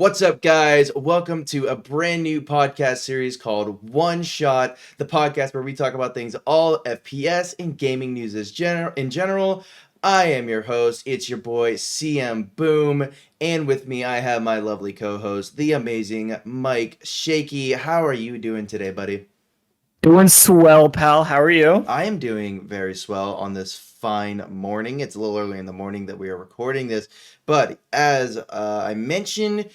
What's up, guys? Welcome to a brand new podcast series called One Shot, the podcast where we talk about things all FPS and gaming news in general. I am your host. It's your boy CM Boom, and with me I have my lovely co-host, the amazing Mikeshakey. How are you doing today, buddy? Doing swell, pal. How are you? I am doing very swell on this fine morning. It's a little early in the morning that we are recording this, but as I mentioned,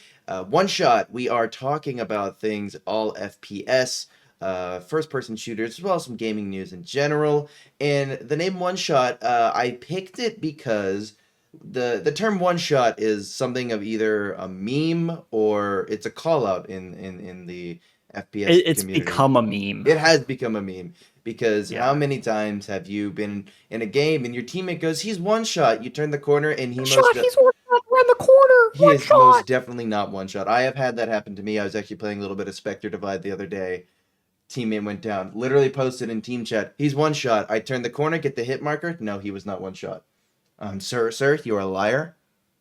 one shot, we are talking about things all FPS, first-person shooters, as well as some gaming news in general. And the name one shot, I picked it because the term one shot is something of either a meme or it's a call out in the FPS It's community. become a meme. It has become a meme because how Yeah. many times have you been in a game and your teammate goes, "He's one shot." You turn the corner and One shot. He's around the corner. he One is most shot. definitely not one shot. I have had that happen to me. I was actually playing a little bit of Spectre Divide the other day. Teammate went down. Literally posted in team chat, "He's one shot." I turned the corner, get the hit marker. No, he was not one shot. Sir, you are a liar.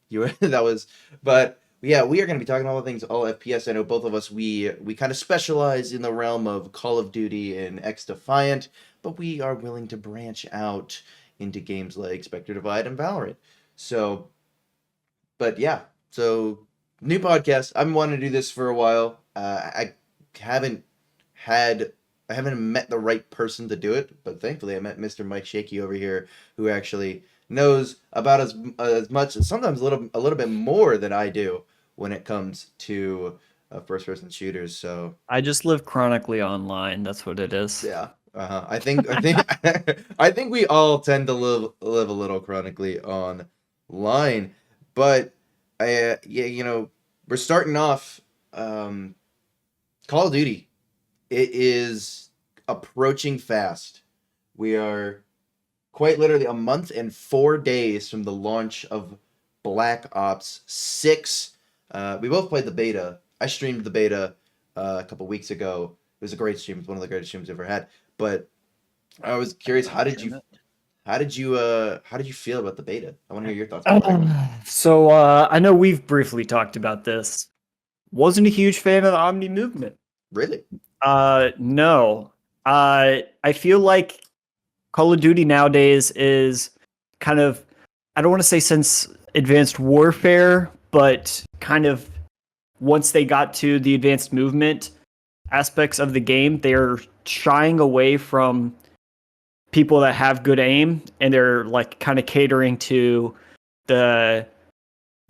You were, that was, but yeah, we are going to be talking all the things all FPS. I know both of us we kind of specialize in the realm of Call of Duty and XDefiant, but we are willing to branch out into games like Spectre Divide and Valorant. So, but yeah, so new podcast. I've been wanting to do this for a while. I haven't had I haven't met the right person to do it, but thankfully I met Mr. Mikeshakey over here, who actually knows about as much, sometimes a little bit more than I do when it comes to first person shooters. So I just live chronically online. That's what it is. yeah, I think I think we all tend to live a little chronically online, but yeah, we're starting off Call of Duty. It is approaching fast. We are quite literally a month and 4 days from the launch of Black Ops 6. We both played the beta. I streamed the beta a couple weeks ago. It was a great stream. It's one of the greatest streams I've ever had. But I was curious, how did you feel about the beta? I want to hear your thoughts before I know we've briefly talked about this. Wasn't a huge fan of the Omni movement. really. No. I feel like Call of Duty nowadays is kind of, I don't want to say since Advanced Warfare, but kind of once they got to the advanced movement aspects of the game, they're shying away from people that have good aim, and they're like kind of catering to the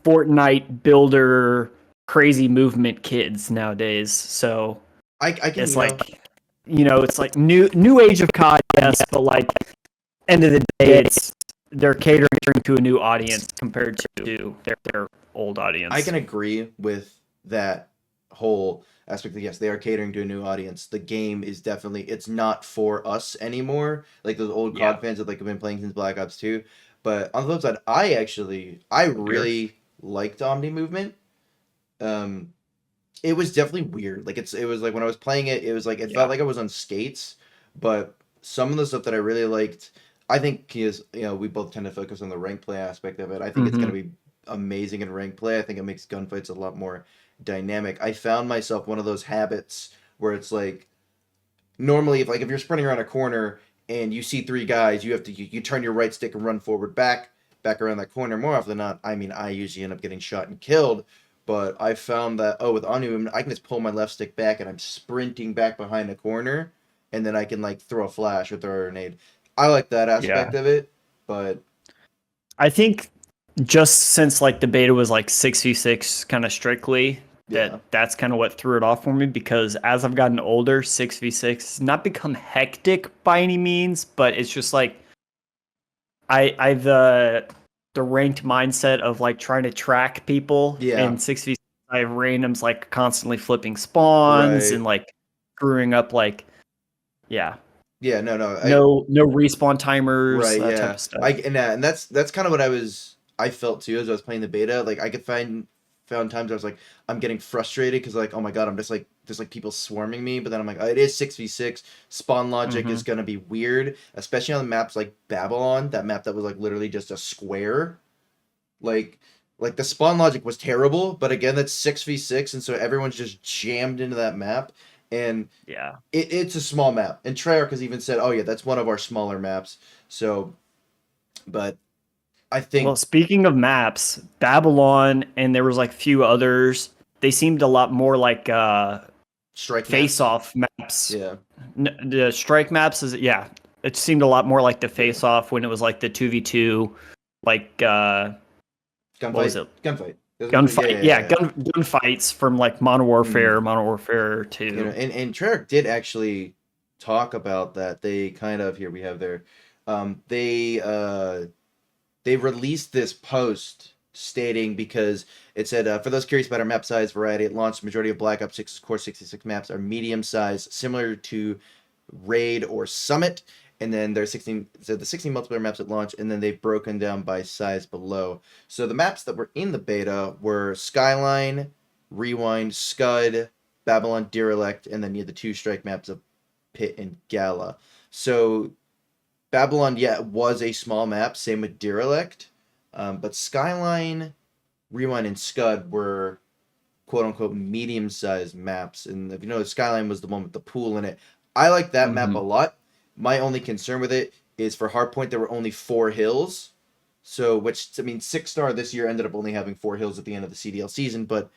Fortnite builder crazy movement kids nowadays. So I can it's it's like new age of COD, yes, but like end of the day, it's they're catering to a new audience compared to their old audience. I can agree with that whole aspect that yes, they are catering to a new audience. The game is definitely it's not for us anymore. Like those old COD fans that like have been playing since Black Ops 2. But on the flip side, I really liked Omni Movement. Um it was definitely weird. Like it was like when I was playing it, it was like it felt like I was on skates, but some of the stuff that I really liked, I think is we both tend to focus on the rank play aspect of it. I think it's gonna be amazing in rank play. I think it makes gunfights a lot more dynamic. I found myself one of those habits where it's like normally if you're sprinting around a corner and you see three guys, you turn your right stick and run forward back around that corner. More often than not, I mean I usually end up getting shot and killed. But I found that with Omni Movement, I can just pull my left stick back and I'm sprinting back behind a corner, and then I can like throw a flash or throw a grenade. I like that aspect of it, but I think just since like the beta was like 6v6 kind of strictly, that's kind of what threw it off for me, because as I've gotten older, 6v6 not become hectic by any means, but it's just like I've the ranked mindset of like trying to track people in 6v6. I have randoms like constantly flipping spawns and like screwing up no respawn timers, that type of stuff. And that's kind of what I felt too as I was playing the beta. Like I could found times I was like I'm getting frustrated because like, oh my god, I'm just like there's like people swarming me, but then I'm like, oh, it is 6v6. Spawn logic is gonna be weird, especially on maps like Babylon, that map that was like literally just a square. Like Like the spawn logic was terrible, but again, that's 6v6, and so everyone's just jammed into that map, and Yeah. it's a small map. And Treyarch has even said, "Oh yeah, that's one of our smaller maps." So, but I Well, think speaking of maps, Babylon and there was like few others. They seemed a lot more like strike maps, face-off maps. yeah, The strike maps is yeah. It seemed a lot more like the yeah, face-off when it was like the 2v2, like what was gunfight, it? gunfight. Yeah, Gunfight. yeah, Yeah, yeah. gunfights from like Mm. Modern Warfare You know, 2. and Treyarch did actually talk about that. They kind of here we have their, um, they uh they released this post stating because it said, for those curious about our map size variety, at launch, the majority of Black Ops 6's core 66 maps are medium size, similar to Raid or Summit. And then there's 16, so the 16 multiplayer maps at launch, and then they've broken down by size below. So the maps that were in the beta were Skyline, Rewind, Scud, Babylon, Derelict, and then you had the two strike maps of Pit and Gala. So Babylon, yeah, was a small map. Same with Derelict, but Skyline, Rewind, and Scud were quote unquote medium sized maps. And if you know, Skyline was the one with the pool in it. I like that map a Mm-hmm. lot. My only concern with it is for Hardpoint there were only 4 hills. So, which I mean, 6 star this year ended up only having 4 hills at the end of the CDL season, but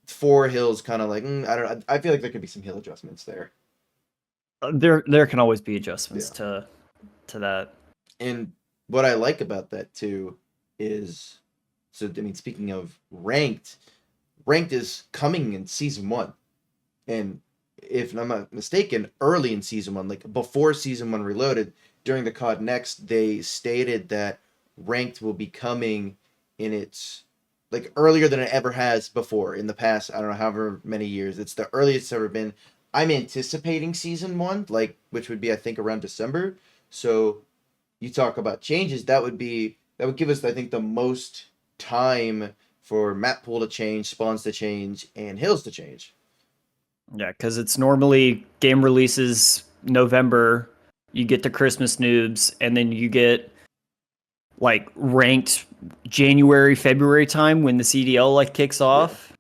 4 hills kind of like I don't know. I feel like there could be some hill adjustments there. There can always be Yeah. adjustments to that. And what I like about that too is, so I mean, speaking of ranked is coming in season 1, and if I'm not mistaken, early in season 1, like before season 1 Reloaded, during the COD Next, they stated that ranked will be coming in its like earlier than it ever has before in the past. I don't know, however many years. It's the earliest it's ever been. I'm anticipating season 1, like which would be I think around December. So you talk about changes, that would give us I think the most time for map pool to change, spawns to change, and hills to change. Yeah, because it's normally game releases November, you get the Christmas noobs, and then you get like ranked January, February time when the CDL like kicks Yeah. off.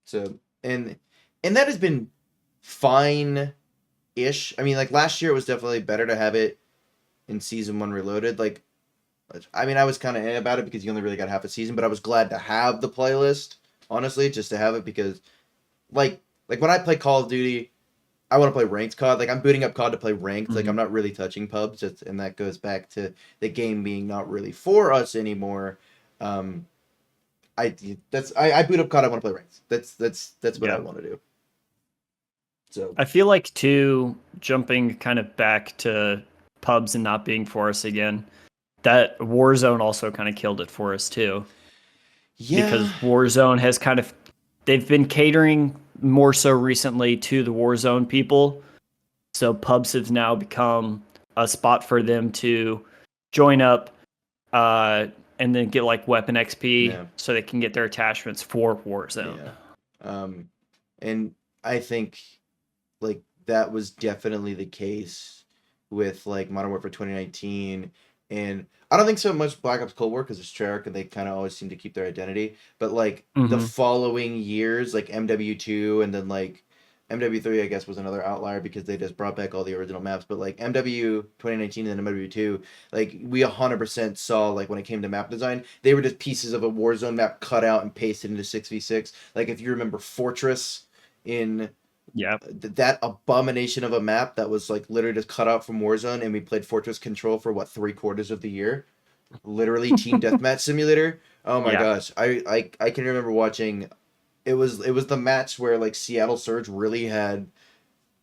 So and that has been fine ish. I mean, like last year it was definitely better to have it in season 1 Reloaded. Like I mean, I was kind of about it because you only really got half a season, but I was glad to have the playlist, honestly, just to have it because like when I play Call of Duty, I want to play ranked COD. Like I'm booting up COD to play ranked. Like I'm Mhm. not really touching pubs, and that goes back to the game being not really for us anymore. Um, I boot up COD. I want to play ranked. That's what I Yeah. want to do. So I feel like too, jumping kind of back to pubs and not being for us again, that Warzone also kind of killed it for us too. yeah, Because Warzone has kind of they've been catering more so recently to the Warzone people. So pubs have now become a spot for them to join up uh, and then get like weapon XP yeah, so they can get their attachments for Warzone. yeah. And I think like that was definitely the case with like Modern Warfare 2019, and I don't think so much Black Ops Cold War because it's Treyarch and they kind of always seem to keep their identity, but like the Hmm. following years, like MW2 and then like MW3, I guess was another outlier because they just brought back all the original maps, but like MW 2019 and then MW2, like we 100% saw like when it came to map design, they were just pieces of a Warzone map cut out and pasted into 6v6. Like if you remember Fortress in Yeah. that abomination of a map that was like literally just cut out from Warzone, and we played Fortress Control for what 3 quarters of the year. Literally team deathmatch simulator. Oh my Yeah. gosh, I can remember watching. It was the match where like Seattle Surge really had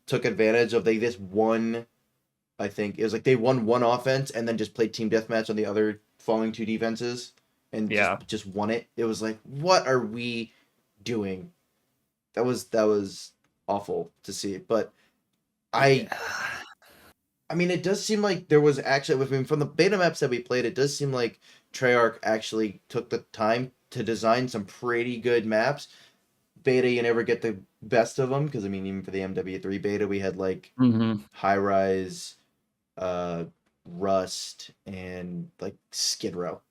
took advantage of they this one. I think it was like they won one offense and then just played team deathmatch on the other following 2 defenses and just Yeah. just won it. It was like what are we doing? That was awful to see, but I Yeah. I mean, it does seem like there was actually, I mean, from the beta maps that we played, it does seem like Treyarch actually took the time to design some pretty good maps. Beta, you never get the best of them because I mean, even for the MW3 beta, we had like Hmm. High Rise, uh, Rust, and like Skid Row.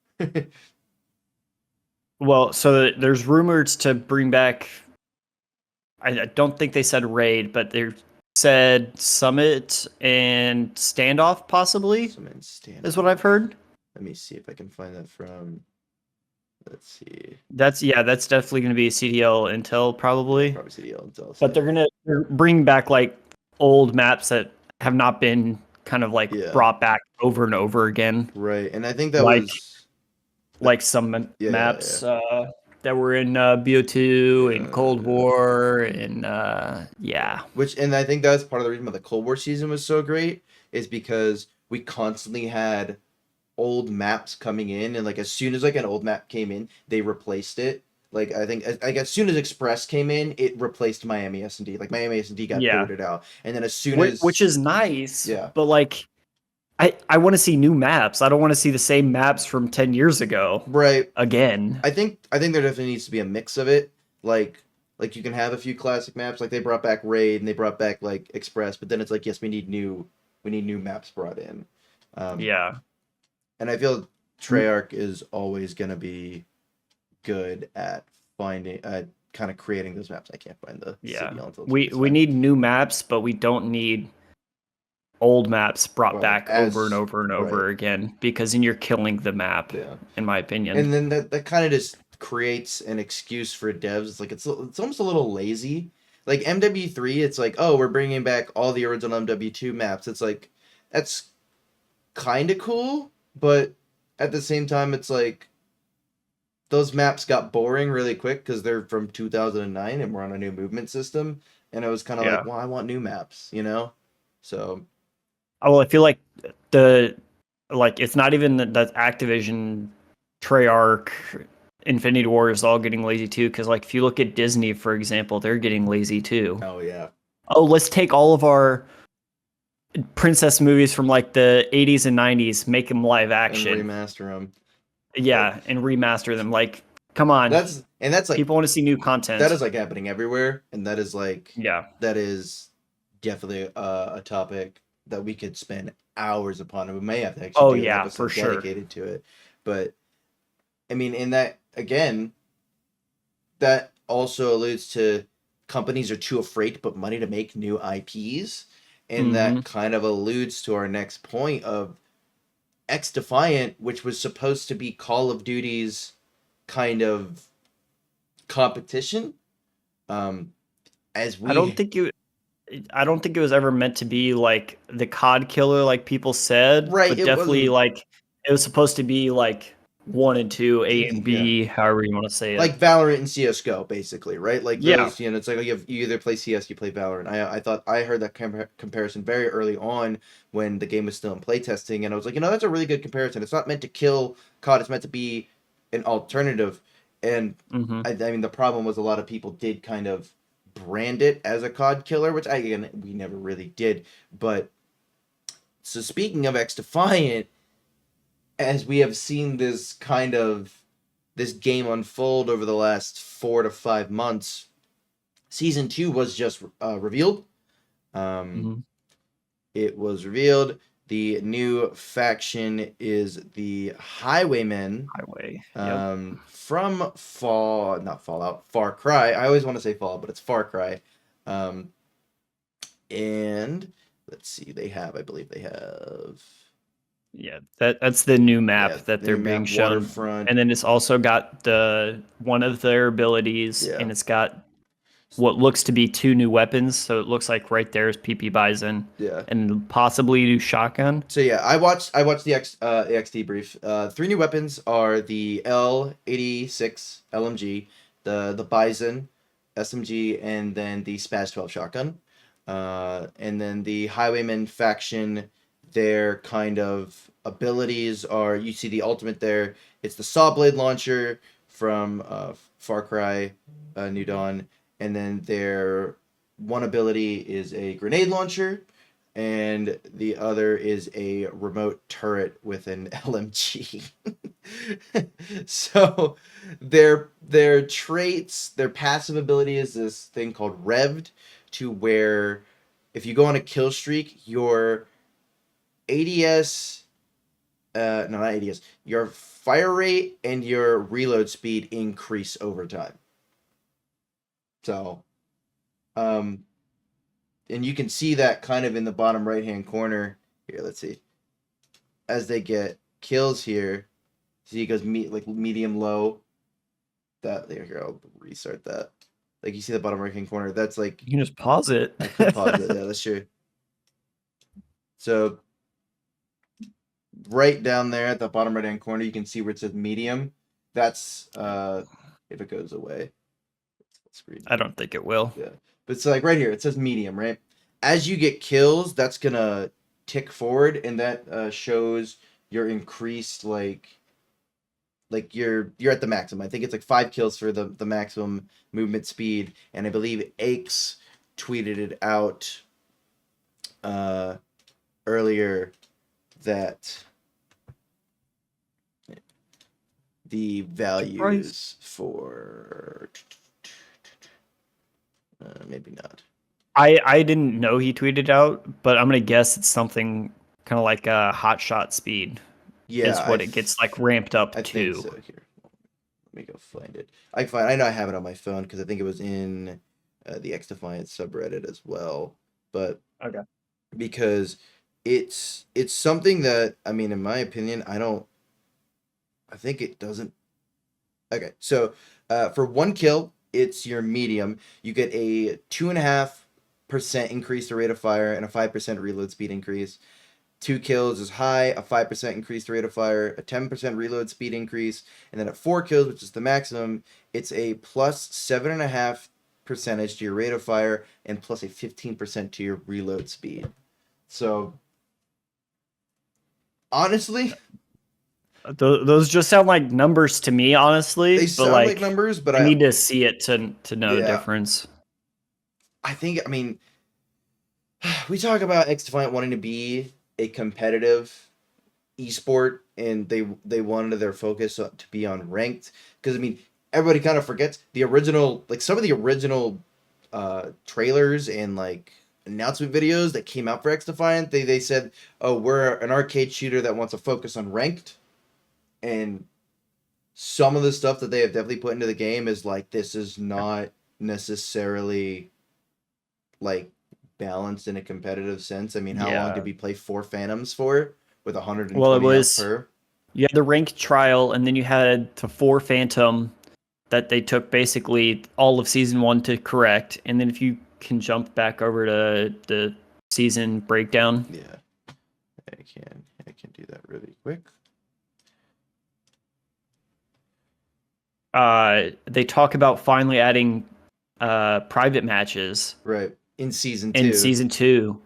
Well, so there's rumors to bring back. I don't think they said raid, but they said summit and standoff possibly Some stand is what off. I've heard. Let me see if I can find that from. Let's see. That's definitely going to be CDL Intel Yeah, probably. probably CDL until But say. they're bring back like old maps that have not been kind of like Yeah. brought back over and over again, Right, and I think that like was. That, some yeah, yeah, yeah, maps that were in BO2 and Cold yeah. War and yeah, Which, and I think that's part of the reason why the Cold War season was so great, is because we constantly had old maps coming in, and like as soon as like an old map came in, they replaced it. Like I think like as soon as Express came in, it replaced Miami S&D. Like Miami S&D got yeah, booted out, and then as soon which as is nice, yeah, but like I want to see new maps. I don't want to see the same maps from 10 years ago right. again. I think there definitely needs to be a mix of it. Like you can have a few classic maps, like they brought back Raid and they brought back like Express, but then it's like yes, we need new maps brought in. Um, Yeah. and I feel Treyarch is always gonna be good at finding kind of creating those maps. I can't find the Yeah. city until We it's we fine. need new maps, but we don't need old maps brought Well, back over and as over and right, over again because then you're killing the map, yeah. in my opinion. And then that kind of just creates an excuse for devs. It's like it's almost a little lazy. Like MW3, it's like, oh, we're bringing back all the original MW2 maps. It's like that's kind of cool, but at the same time, it's like those maps got boring really quick because they're from 2009 and we're on a new movement system. And it was kind of like, Yeah. well, I want new maps, you know? So, Oh, well, I feel like the like it's not even that Activision, Treyarch, Infinity Ward is all getting lazy too. Because like if you look at Disney, for example, they're getting lazy too. oh, yeah. Oh, let's take all of our princess movies from like the 80s and 90s, make them live And action. remaster them. Yeah, and remaster them. Like, come on, That's like, people want to see new that content. is like happening everywhere. And that is like, Yeah. that is definitely a topic that we could spend hours upon. And we may have to actually Oh do an yeah, for episode sure. dedicated to it. But, I mean, in that, again, that also alludes to companies are too afraid to put money to make new IPs. And Hmm. that kind of alludes to our next point of XDefiant, which was supposed to be Call of Duty's kind of competition. Um, as I don't we think you. I don't think it was ever meant to be like the COD killer, like people said, right, but it definitely wasn't like it was supposed to be like one and two, A and yeah, B, however you want to say it. like Valorant and CS:GO, basically, right? Like Yeah. those, it's like you either play CS, you play Valorant. I thought I heard that comparison very early on when the game was still in playtesting, and I was like, that's a really good comparison. It's not meant to kill COD; it's meant to be an alternative. And Hmm. I mean, the problem was a lot of people did kind of brand it as a COD killer, which again we never really did. But so speaking of X Defiant, as we have seen this game unfold over the last 4 to 5 months, season 2 was just revealed. Um, Hmm. it was revealed. The new faction is the Highwaymen Highway. Yep. from not Fallout, Far Cry. I always want to say Fallout, but it's Far Cry. Um, and let's see, I believe they have, Yeah, that's the new yeah, map that the they're new being map, shown. Waterfront. And then it's also got the one of their abilities, Yeah. and it's got what looks to be two new weapons. So it looks like right there is PP Bison Yeah. and possibly a new shotgun. So yeah, I watched the XD brief. Three new weapons are the L86 LMG, the Bison SMG, and then the Spaz 12 shotgun. And then the Highwayman faction, their kind of abilities are, you see the ultimate there. It's the Saw Blade launcher from Far Cry, New Dawn, and then their one ability is a grenade launcher, and the other is a remote turret with an LMG. So their traits, their passive ability is this thing called Revved, to where if you go on a kill streak, your ADS no, not ADS. Your fire rate and your reload speed increase over time. So, and you can see that kind of in the bottom right hand corner here. Let's see. As they get kills here, see it goes like medium low. That there, here, I'll restart that. Like you see the bottom right hand corner. That's like You can just pause it. I could pause it. Yeah, that's true. So right down there at the bottom right hand corner, you can see where it says medium. That's if it goes away. Screen. I don't think it will. Yeah, but it's like right here. It says medium, right? As you get kills, that's gonna tick forward, and that shows your increased like you're at the maximum. I think it's like 5 kills for the maximum movement speed, and I believe Aches tweeted it out earlier that the values for maybe not. I didn't know he tweeted out, but I'm gonna guess it's something kind of like a hot shot speed. Yeah, is what it gets like ramped up I to. think so. Here, let me go find it. I know I have it on my phone because I think it was in the XDefiant subreddit as well. But Okay. because it's something that, I mean, in my opinion, I think it doesn't. Okay, so for 1 kill, it's your medium. You get a 2.5% increase to rate of fire and a 5% reload speed increase. 2 kills is high, a 5% increased rate of fire, a 10% reload speed increase, and then at 4 kills, which is the maximum, it's a plus 7.5 percentage to your rate of fire and plus a 15% to your reload speed. So, honestly, those just sound like numbers to me, honestly. they but sound like numbers, but I need to see it to know the difference. I mean, we talk about XDefiant wanting to be a competitive esport, and they wanted their focus to be on ranked, because I mean everybody kind of forgets the original, like some of the original trailers and like announcement videos that came out for XDefiant. They said, oh, we're an arcade shooter that wants to focus on ranked, and some of the stuff that they have definitely put into the game is like, this is not necessarily like balanced in a competitive sense. I mean, how long did we play 4 Phantoms for with 120 well, it was per? You had the rank trial, and then you had the 4 Phantom that they took basically all of season 1 to correct. And then if you can jump back over to the season breakdown. Yeah, I can do that really quick. They talk about finally adding private matches. Right. In season 2. In season 2.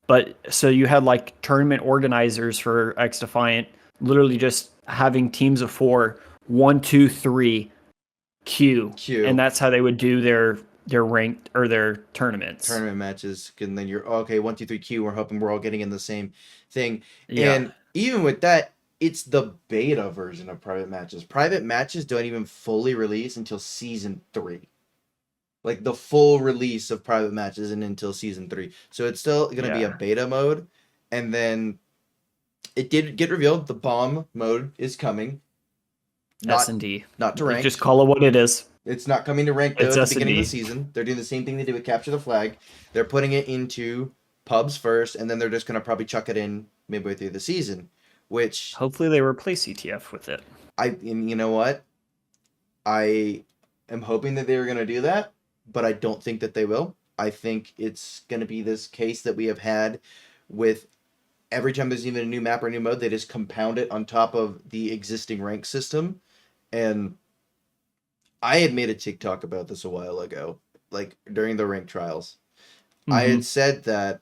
But so you had like tournament organizers for XDefiant literally just having teams of 4, 1, 2, 3, Q. And that's how they would do their ranked or their tournament matches. And then you're okay, 1, 2, 3, Q. We're hoping we're all getting in the same thing. Yeah. And even with that, it's the beta version of private matches. Private matches don't even fully release until season 3. Like the full release of private matches isn't until season 3. So it's still going to be a beta mode. And then it did get revealed the bomb mode is coming. S&D. Not to rank. Just call it what it is. It's not coming to rank at the beginning of the S&D. season. They're doing the same thing they did with Capture the Flag. They're putting it into pubs first, and then they're just going to probably chuck it in midway through the season. Which hopefully they replace ETF with it. And you know what? I am hoping that they were going to do that, but I don't think that they will. I think it's going to be this case that we have had with every time there's even a new map or a new mode, they just compound it on top of the existing rank system. And I had made a TikTok about this a while ago, like during the rank trials. Mm-hmm. I had said that,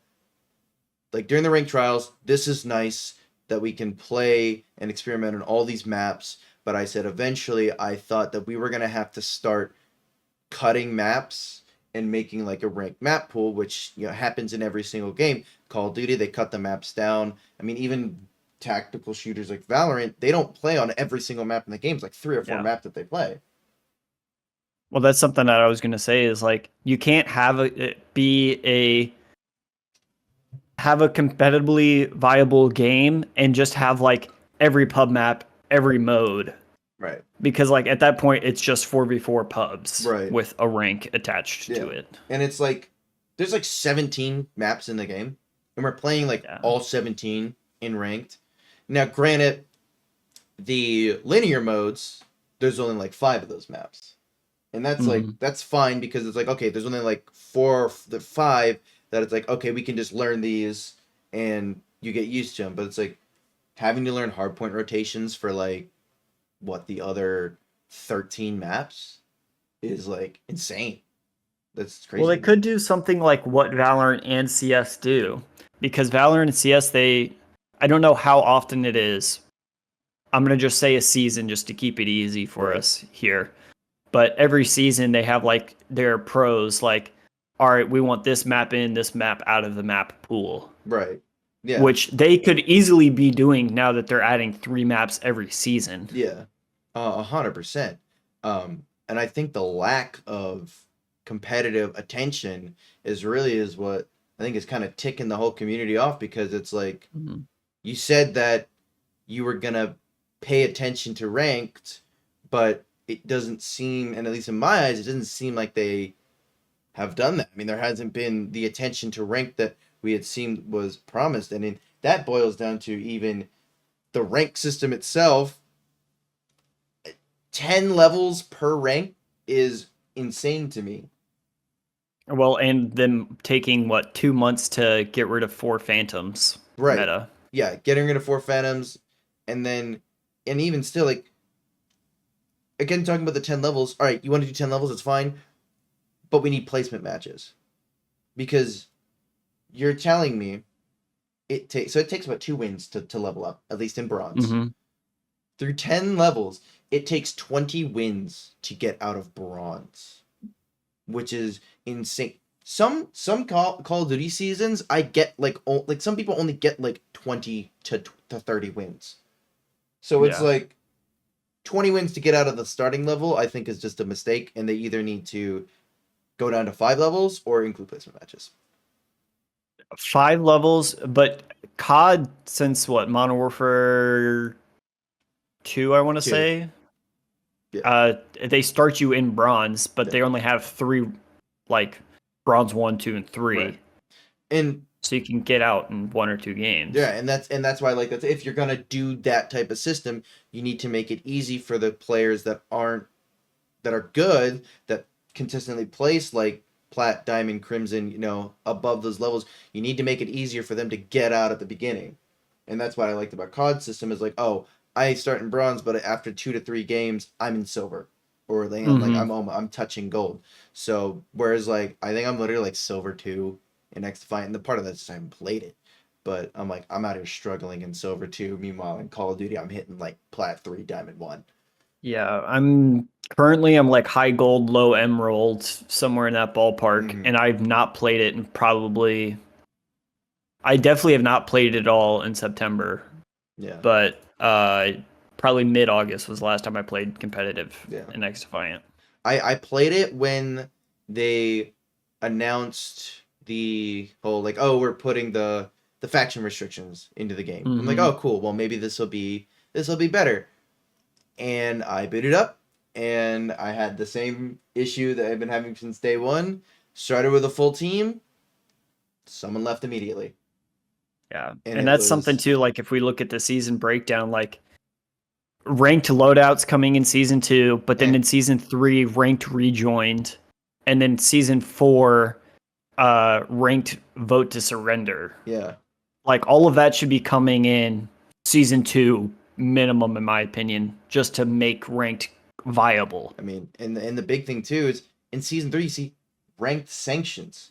like during the rank trials, this is nice that we can play and experiment on all these maps. But I said eventually I thought that we were going to have to start cutting maps and making like a ranked map pool, which happens in every single game. Call of Duty, they cut the maps down. I mean, even tactical shooters like Valorant, they don't play on every single map in the game. It's like 3 or 4 maps that they play. Well, that's something that I was going to say is like, you can't have a competitively viable game and just have like every pub map, every mode. Right. Because like at that point it's just 4v4 pubs Right. with a rank attached Yeah. to it. And it's like there's like 17 maps in the game, and we're playing like Yeah. all 17 in ranked. Now, granted, the linear modes, there's only like 5 of those maps. And that's like Mhm. that's fine because it's like okay, there's only like 4 the 5 that it's like okay, we can just learn these and you get used to them, but it's like having to learn hardpoint rotations for like what the other 13 maps is like insane. That's Well, crazy they to me. could do something like what Valorant and CS do, because Valorant and CS, I don't know how often it is. I'm gonna just say a season just to keep it easy for Right. us here. But every season they have like their pros, like, all right, we want this map in, this map out of the map pool, Right. Yeah. which they could easily be doing now that they're adding 3 maps every season. Yeah. 100%. And I think the lack of competitive attention is what I think is kind of ticking the whole community off because it's like Mhm. you said that you were gonna pay attention to ranked, but it doesn't seem, and at least in my eyes, it doesn't seem like they have done that. I mean, there hasn't been the attention to rank that we had seen was promised, and that boils down to even the rank system itself. 10 levels per rank is insane to me. Well, and them taking what 2 months to get rid of 4 phantoms Right. meta. Yeah, getting rid of 4 phantoms, and then, and even still, like, again, talking about the 10 levels. All right, you want to do 10 levels, it's fine, but we need placement matches. Because you're telling me it takes about 2 wins to level up, at least in bronze. Mm-hmm. Through 10 levels, it takes 20 wins to get out of bronze, which is insane. Some Call of Duty seasons, I get like some people only get like 20 to 30 wins. So it's Yeah. like 20 wins to get out of the starting level, I think is just a mistake, and they either need to go down to 5 levels or include placement matches. 5 levels, but COD since what Modern Warfare 2, I want to Two. say. Yeah. They start you in bronze, but Yeah. they only have 3, like bronze 1, 2, and Right. 3, And so you can get out in 1 or 2 games. yeah, and that's why like that's if you're gonna do that type of system, you need to make it easy for the players that are good that consistently place like plat, diamond, crimson, above those levels. You need to make it easier for them to get out at the beginning, and that's what I liked about COD system is like, oh, I start in bronze, but after 2 to 3 games, I'm in silver, or like Mm-hmm. I'm touching gold. So whereas like I think I'm literally like silver 2 in XDefiant, and the part of that's just I haven't played it. But I'm like, I'm out here struggling in silver 2. Meanwhile, in Call of Duty, I'm hitting like plat 3, diamond 1. Yeah, I'm like high gold, low emerald, somewhere in that ballpark, Mm-hmm. and I've not played it in probably. I definitely have not played it at all in September, Yeah. but probably mid August was the last time I played competitive Yeah. in XDefiant. I played it when they announced the whole like, oh, we're putting the faction restrictions into the game. I'm like, Mm-hmm. oh, cool. Well, maybe this will be better. And I booted up, and I had the same issue that I've been having since day one. Started with a full team. Someone left immediately, Yeah, and and it that's something was too. Like if we look at the season breakdown, like ranked loadouts coming in season 2, but then eh, in season 3, ranked rejoined, and then season 4, ranked vote to surrender. yeah. Like all of that should be coming in season 2 minimum, in my opinion, just to make ranked viable. I mean, and the big thing too is in season 3, you see ranked sanctions.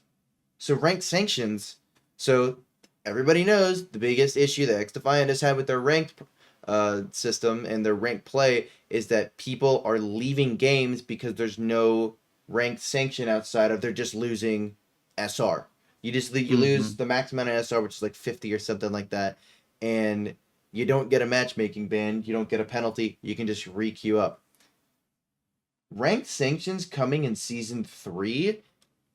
So ranked sanctions. So everybody knows the biggest issue that XDefiant has had with their ranked system and their ranked play is that people are leaving games because there's no ranked sanction outside of they're just losing SR. You Mm-hmm. lose the max amount of SR, which is like 50 or something like that, and you don't get a matchmaking ban. You don't get a penalty. You can just re-queue up. Ranked sanctions coming in season 3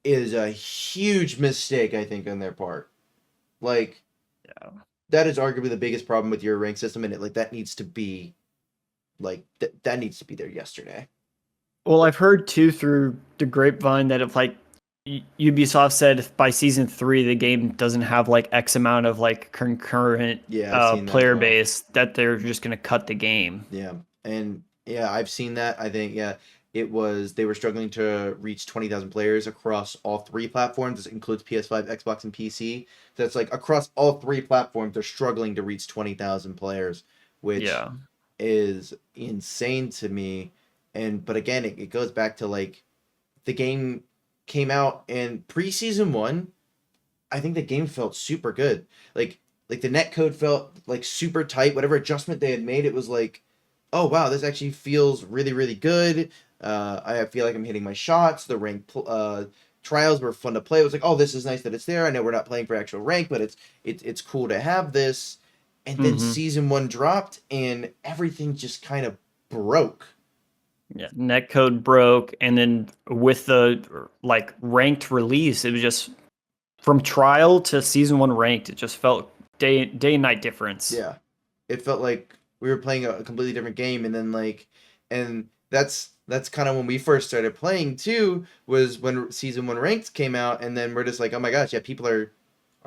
is a huge mistake, I think, on their part. Like, Yeah. that is arguably the biggest problem with your rank system, and it like that needs to be like that needs to be there yesterday. Well, I've heard too through the grapevine that if like Ubisoft said if by season 3 the game doesn't have like X amount of like concurrent Yeah, I've seen that as player well. base, that they're just gonna cut the game. Yeah, and yeah, I've seen that. I think yeah, it was they were struggling to reach 20,000 players across all three platforms. This includes PS5, Xbox, and PC. So it's like across all three platforms, they're struggling to reach 20,000 players, which Yeah. is insane to me. And but again, it goes back to like the game came out and pre-season one, I think the game felt super good. Like the net code felt like super tight. Whatever adjustment they had made, it was like, oh wow, this actually feels really really good. I feel like I'm hitting my shots. The trials were fun to play. It was like, oh, this is nice that it's there. I know we're not playing for actual rank, but it's cool to have this. And then Mm-hmm. season one dropped, and everything just kind of broke. Yeah, netcode broke, and then with the like ranked release, it was just from trial to season 1 ranked. It just felt day and night difference. Yeah, it felt like we were playing a completely different game, and then like, and that's kind of when we first started playing too. Was when season one ranked came out, and then we're just like, oh my gosh, yeah, people are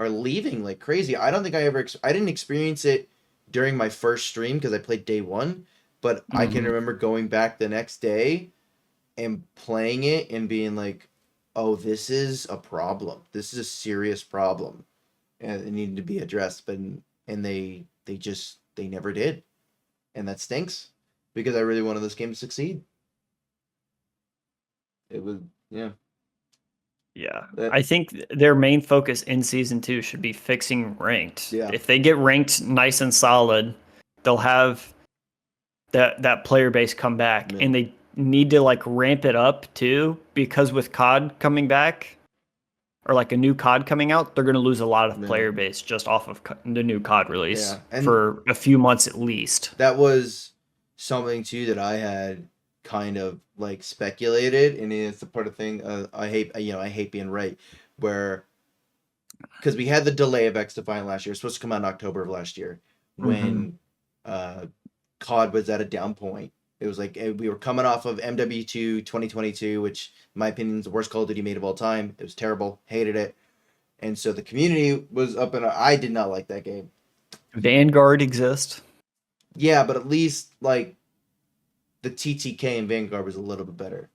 leaving like crazy. I don't think I didn't experience it during my first stream because I played day one, but I can Mm-hmm. remember going back the next day and playing it and being like, oh, this is a problem. This is a serious problem, and it needed to be addressed. But and they just they never did, and that stinks because I really wanted this game to succeed. It was yeah. Yeah, That I think their main focus in season 2 should be fixing ranked. yeah. If they get ranked nice and solid, they'll have that player base come back, Yeah. and they need to like ramp it up too, because with COD coming back or like a new COD coming out, they're going to lose a lot of Yeah. player base just off of the new COD release Yeah. And for a few months at least. that was something too that I had kind of like speculated, and it's the part of thing I hate. I hate being right, where because we had the delay of XDefiant last year. It was supposed to come out in October of last year Mm-hmm. when uh, COD was at a down point. It was like we were coming off of MW2 2022, which in my opinion is the worst Call of Duty made of all time. It was terrible, hated it, and so the community was up and I did not like that game. Vanguard exists. Yeah, but at least like the TTK in Vanguard was a little bit better.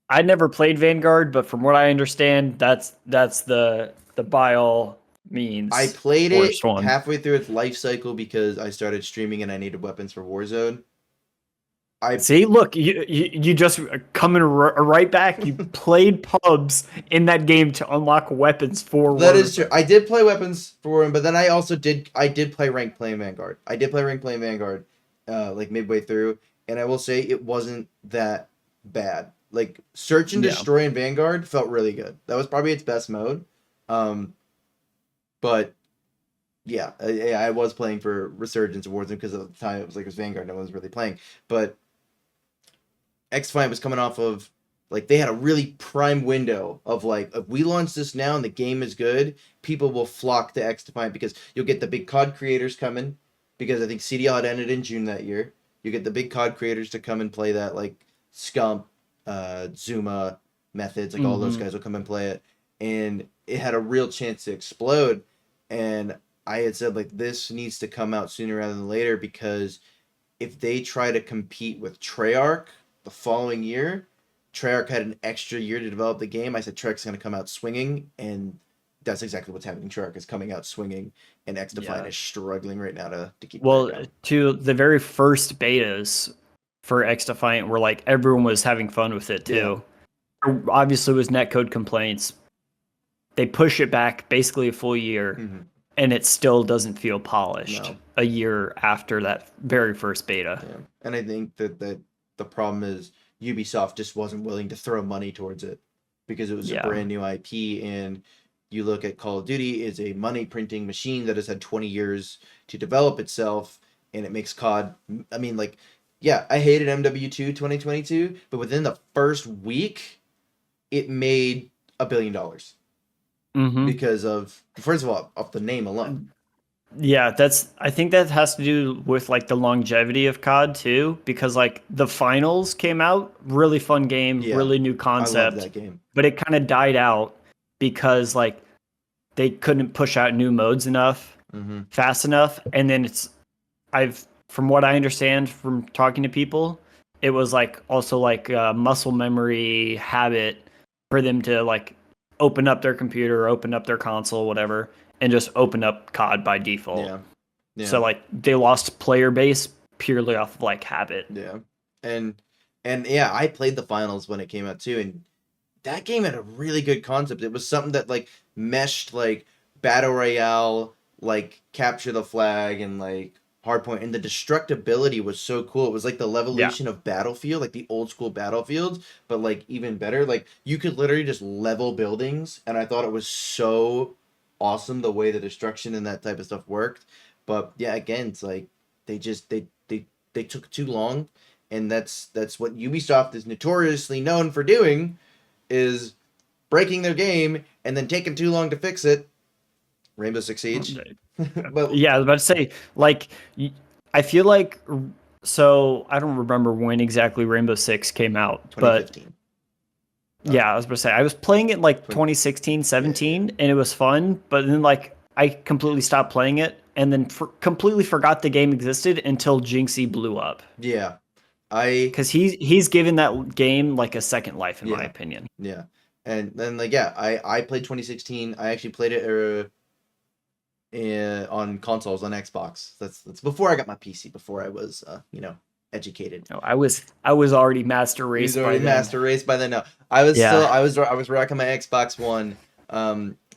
I never played Vanguard, but from what I understand, that's the by all means I played it worst one. halfway through its life cycle because I started streaming and I needed weapons for Warzone. I See, look, you just coming right back. You played pubs in that game to unlock weapons for That is true. Warzone. I did play weapons for him, but then I did play rank playing Vanguard. I did play rank playing Vanguard, like midway through, and I will say it wasn't that bad. Like search and Yeah. destroy in Vanguard felt really good. That was probably its best mode. Um, but yeah, I was playing for Resurgence of Warzone because at the time it was Vanguard. No one was really playing, but XDefiant was coming off of like they had a really prime window of like if we launch this now and the game is good, people will flock to XDefiant because you'll get the big COD creators coming because I think CDL had ended in June that year. You get the big COD creators to come and play that like Scump, Zuma, Methods, like all those Mm-hmm. guys will come and play it, and it had a real chance to explode. And I had said like this needs to come out sooner rather than later because if they try to compete with Treyarch the following year, Treyarch had an extra year to develop the game. I said Treyarch's going to come out swinging, and that's exactly what's happening. Treyarch is coming out swinging, and XDefiant Yeah. is struggling right now to keep their Well, ground. to the very first betas for X Defiant, where like everyone was having fun with it Yeah. too. Obviously, it was netcode complaints. They push it back basically a full year, Mm-hmm. and it still doesn't feel polished No. a year after that very first beta. Yeah. And I think that the problem is Ubisoft just wasn't willing to throw money towards it because it was a Yeah. brand new IP, and you look at Call of Duty is a money printing machine that has had 20 years to develop itself, and it makes COD. I mean, like, yeah, I hated MW2 2022, but within the first week, it made $1 billion Mm-hmm. because of first of all, off the name alone. Yeah, I think that has to do with like the longevity of COD too, because like the finals came out, really fun game, Yeah, really new I love concept, that game. but it kind of died out because like they couldn't push out new modes enough Hmm. fast enough. And then I've, from what I understand from talking to people, it was like also like muscle memory habit for them to like open up their computer, open up their console, whatever, and just open up COD by default. Yeah, So yeah, like they lost player base purely off of like habit. yeah, and yeah, I played the finals when it came out too, and that game had a really good concept. It was something that like meshed like battle royale, like capture the flag, and like hardpoint, and the destructibility was so cool. It was like the Yeah. levelation of Battlefield, like the old school Battlefields, but like even better. Like you could literally just level buildings, and I thought it was so awesome the way the destruction and that type of stuff worked. But yeah, again, it's like they just they took too long, and that's what Ubisoft is notoriously known for doing, is breaking their game and then taking too long to fix it. Rainbow Six Siege. But Yeah, I was about to say like I feel like so I don't remember when exactly Rainbow Six came out, but 2015. yeah, I was about to say I was playing it like 20, 2016, yeah, yeah. 17 and it was fun, but then like I completely stopped playing it and then completely forgot the game existed until Jinxie blew up. Yeah. I Cuz he's given that game like a second life in my yeah. opinion. Yeah. And then like yeah, I played 2016. I actually played it on consoles on Xbox. That's before I got my PC, before I was educated. No, I was already master He was race by already then. master race by then. No, I was still Yeah. I was rocking my Xbox One,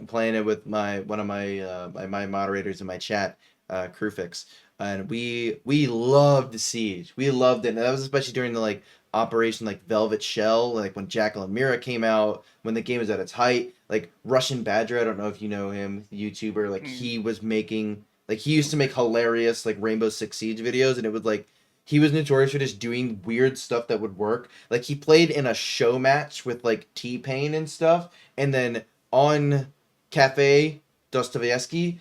playing it with my one of my my moderators in my chat, Crewfix, and we loved Siege. We loved it. And that was especially during the like Operation like Velvet Shell, like when Jacqueline Mira came out, when the game was at its height. Like Russian Badger, I don't know if you know him, YouTuber. Like he was making like he used to make hilarious like Rainbow Six Siege videos, and it would like he was notorious for just doing weird stuff that would work. Like he played in a show match with like T-Pain and stuff, and then on Cafe Dostoevsky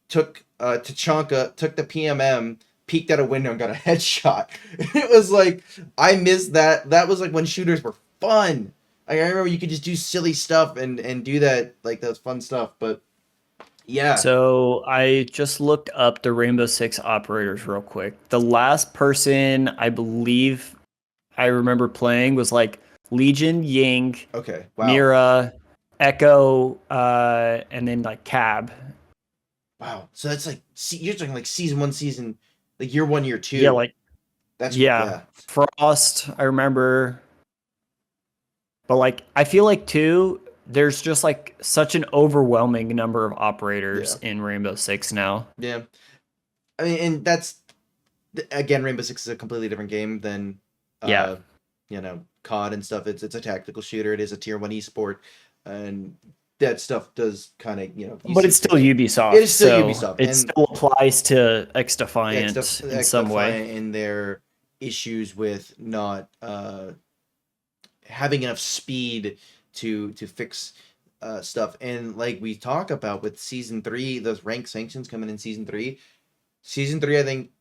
took Tachanka took the PMM, peeked out a window and got a headshot. It was like I missed that. That was like when shooters were fun. Like, I remember you could just do silly stuff and do that like that was fun stuff. But yeah, So I just looked up the Rainbow Six operators real quick. The last person I believe I remember playing was like Legion, Ying, okay, wow, Mira, Echo, and then like Cab. wow. So that's like you're talking like season one, season like year one, year Yeah, two. like That's yeah, yeah, Frost. I remember, but like I feel like too. There's just like such an overwhelming number of operators yeah, in Rainbow Six now. yeah. I mean, and that's again, Rainbow Six is a completely different game than, Yeah, uh, COD and stuff. It's a tactical shooter. It is a tier one esport, and that stuff does kind of you but see it's still it Ubisoft, is still so Ubisoft, it and still applies to XDefiant in some way. XDefiant in their issues with not having enough speed to fix stuff, and like we talk about with season three, those rank sanctions coming in season three. Season three, I think,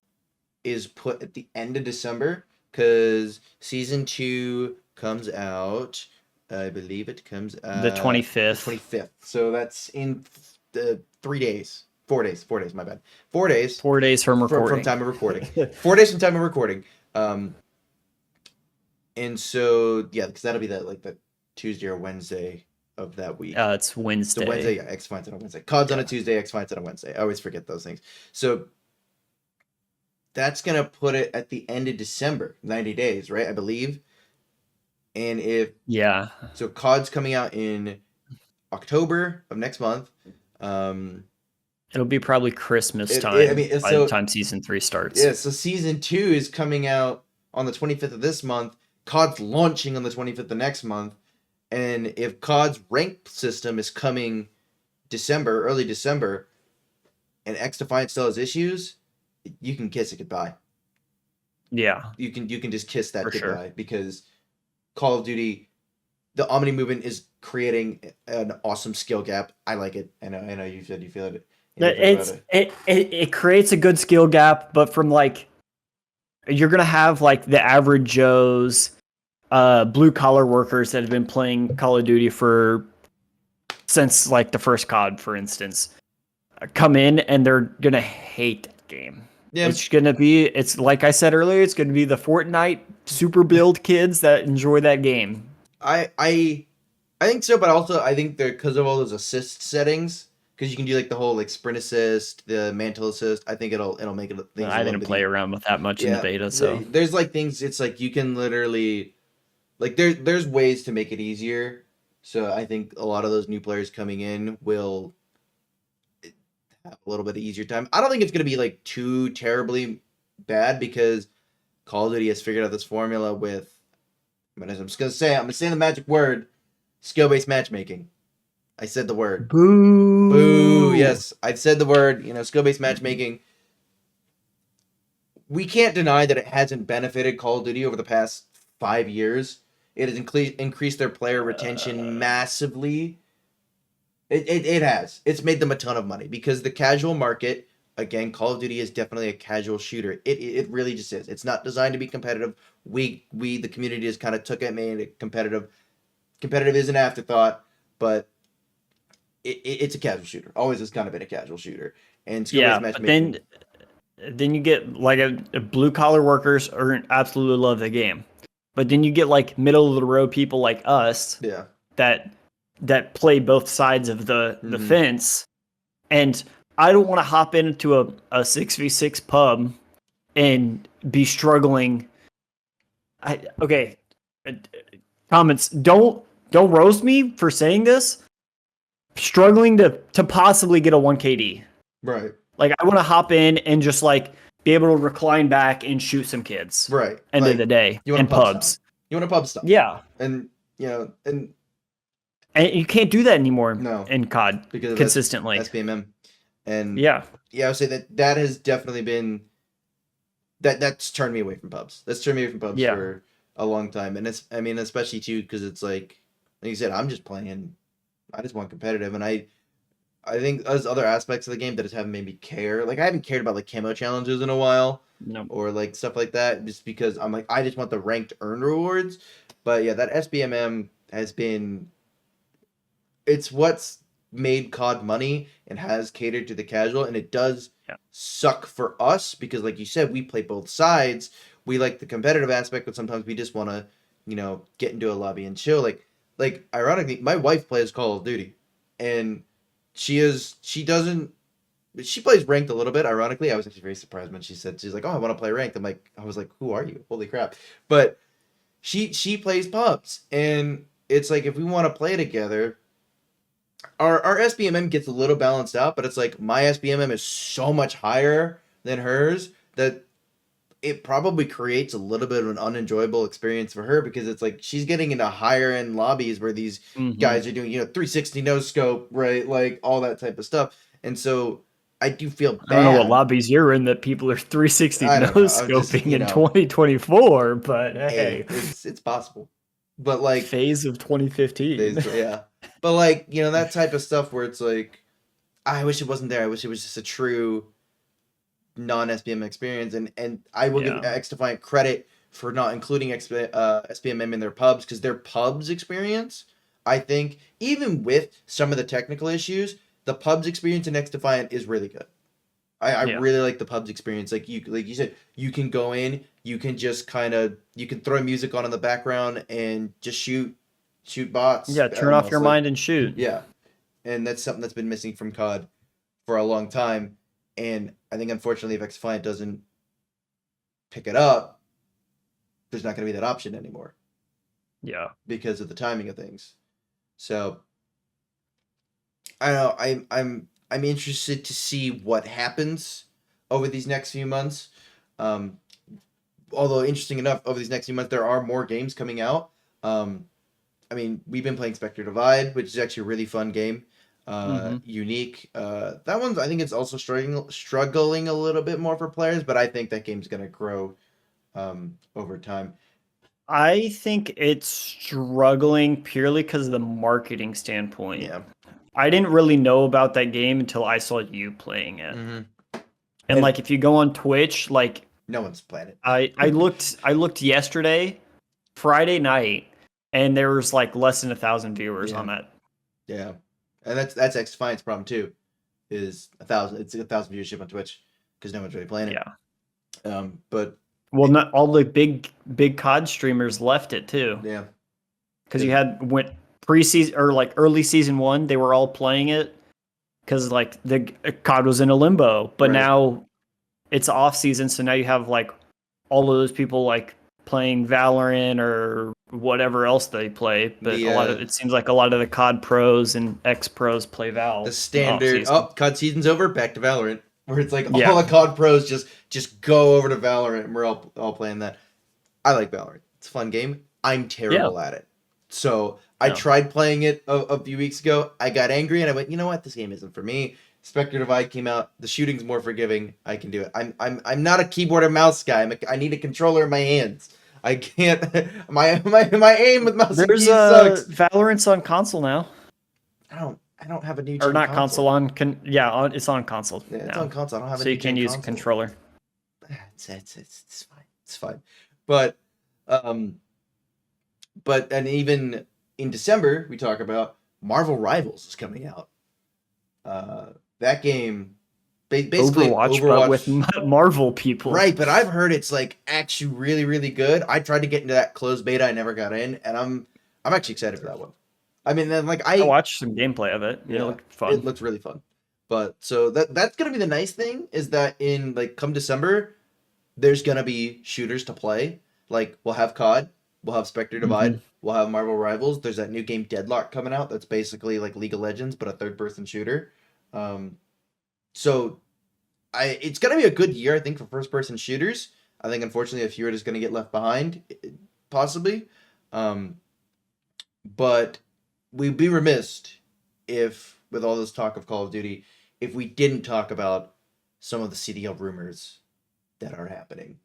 is put at the end of December because season two comes out. I believe it comes The the 25th, 25th. So that's in the 3 days. 4 days. 4 days, my bad. 4 days 4 days from from recording. time of recording. 4 days from time of recording. Um and so yeah, because that'll be the Tuesday or Wednesday of that week. It's So Wednesday, Wednesday. yeah, X finds it on Wednesday. COD's on a Yeah. Tuesday, X finds it on Wednesday. I always forget those things. So that's gonna put it at the end of December, 90 days, right? I believe. And if Yeah. so, COD's coming out in October of next month. Um, It'll be probably Christmas I time mean, by the so time season 3 yeah, starts. so season two is coming out on the 25th of this month. COD's launching on the 25th of next month, and if COD's rank system is coming December, early December, and X Defiant still has issues, you can kiss it goodbye. Yeah, You can just kiss that for sure. goodbye because Call of Duty, the Omni movement is creating an awesome skill gap. I like it. I know you said you feel it. You know, think about It creates a good skill gap, but from like you're gonna have like the average Joes, blue collar workers that have been playing Call of Duty since like the first COD, for instance, come in and they're gonna hate that game. Yeah. It's like I said earlier, it's gonna be the Fortnite super build kids that enjoy that game. I think so, but also I think that because of all those assist settings, because you can do like the whole like sprint assist, the mantle assist. I think it'll make it things I a little didn't bit play around with that much in the beta, so there's like things. It's like you can literally like there's ways to make it easier. So I think a lot of those new players coming in will have a little bit easier time. I don't think it's gonna be like too terribly bad because Call of Duty has figured out this formula with. I'm gonna say the magic word: skill-based matchmaking. I said the word. boo. Boo. Yes, I've said the word. You know, skill-based matchmaking. We can't deny that it hasn't benefited Call of Duty over the past 5 years. It has increased their player retention massively. It has. It's made them a ton of money because the casual market, again, Call of Duty is definitely a casual shooter. It really just is. It's not designed to be competitive. We the community just kind of took it, made it competitive. Competitive is an afterthought, but it's a casual shooter. Always has kind of been a casual shooter. And skill-based matchmaking. But then you get like a blue collar workers absolutely love the game. But then you get like middle of the road people like us Yeah. that play both sides of the fence. And I don't want to hop into a 6v6 pub and be struggling. Okay. Comments. Don't roast me for saying this. Struggling to possibly get a 1KD. Right. Like I want to hop in and just like be able to recline back and shoot some kids. Right. End like, of the day. You want in pubs. Stop. You want a pub stop. Yeah. And you know, and you can't do that anymore no, in COD because of consistently. SBMM. And yeah, I would say that has definitely been that's turned me away from pubs. That's turned me away from pubs for a long time. And it's especially too because it's like you said, I'm just playing. I just want competitive, and I think there's other aspects of the game that just haven't made me care. Like I haven't cared about like camo challenges in a while, or like stuff like that, just because I'm like I just want the ranked earn rewards. But yeah, that SBMM has been. It's what's made COD money and has catered to the casual, and it does suck for us because, like you said, we play both sides. We like the competitive aspect, but sometimes we just want to, get into a lobby and chill. Like ironically, my wife plays Call of Duty, and she plays ranked a little bit. Ironically, I was actually very surprised when she's like, "Oh, I want to play ranked." I was like, "Who are you? Holy crap!" But she plays pubs, and it's like if we want to play together, our SBMM gets a little balanced out, but it's like my SBMM is so much higher than hers that it probably creates a little bit of an unenjoyable experience for her because it's like she's getting into higher end lobbies where these guys are doing 360 no scope, right, like all that type of stuff, and so I do feel bad. I don't know what lobbies you're in that people are 360 no scoping in 2024, but hey, it's possible. But like phase of 2015, yeah. But like that type of stuff where it's like, I wish it wasn't there. I wish it was just a true non-SBM experience, and I will give XDefiant credit for not including SBMM in their pubs because their pubs experience, I think, even with some of the technical issues, the pubs experience in XDefiant is really good. I really like the pubs experience. Like you said, you can go in, you can just you can throw music on in the background and just shoot bots. Yeah, turn off your mind and shoot. Yeah, and that's something that's been missing from COD for a long time. And I think, unfortunately, if XDefiant doesn't pick it up, there's not going to be that option anymore. Yeah. Because of the timing of things. So, I don't know. I'm interested to see what happens over these next few months. Although, interesting enough, over these next few months, there are more games coming out. We've been playing Spectre Divide, which is actually a really fun game. Unique. That one's, I think it's also struggling a little bit more for players, but I think that game's going to grow over time. I think it's struggling purely because of the marketing standpoint. Yeah. I didn't really know about that game until I saw you playing it. Mm-hmm. And like, if you go on Twitch, like, no one's playing it. I looked yesterday, Friday night, and there was like less than 1,000 viewers on that. Yeah, and that's XDefiant's problem too, is 1,000. It's 1,000 viewership on Twitch because no one's really playing it. Yeah. But well, not all the big COD streamers left it too. Yeah. Because you had went preseason or like early season 1, they were all playing it because like the COD was in a limbo, but now it's off season, so now you have like all of those people like playing Valorant or whatever else they play. But it seems like a lot of the COD pros and X pros play Val. The standard COD season's over, back to Valorant, where it's like all the COD pros just go over to Valorant, and we're all playing that. I like Valorant. It's a fun game. I'm terrible at it. So I tried playing it a few weeks ago. I got angry and I went, you know what? This game isn't for me. Spectre Divide came out. The shooting's more forgiving. I can do it. I'm not a keyboard and mouse guy. I need a controller in my hands. I can't. My aim with mouse and keys sucks. Valorant's on console now. I don't have a new or not console on it's on console. Yeah, it's on console. I don't have a so you can use a controller. It's fine. It's fine. But and even in December we talk about Marvel Rivals is coming out. That game, basically Overwatch, but with Marvel people, right? But I've heard it's like actually really, really good. I tried to get into that closed beta, I never got in, and I'm actually excited for that one. I mean, then like I watched some gameplay of it. Yeah, it looked fun. It looks really fun. But so that's gonna be the nice thing is that in like come December, there's gonna be shooters to play. Like we'll have COD, we'll have Spectre Divide, we'll have Marvel Rivals. There's that new game Deadlock coming out. That's basically like League of Legends but a third-person shooter. So it's gonna be a good year, I think, for first-person shooters. I think unfortunately a few are just gonna get left behind, possibly. But we'd be remiss if, with all this talk of Call of Duty, if we didn't talk about some of the CDL rumors that are happening.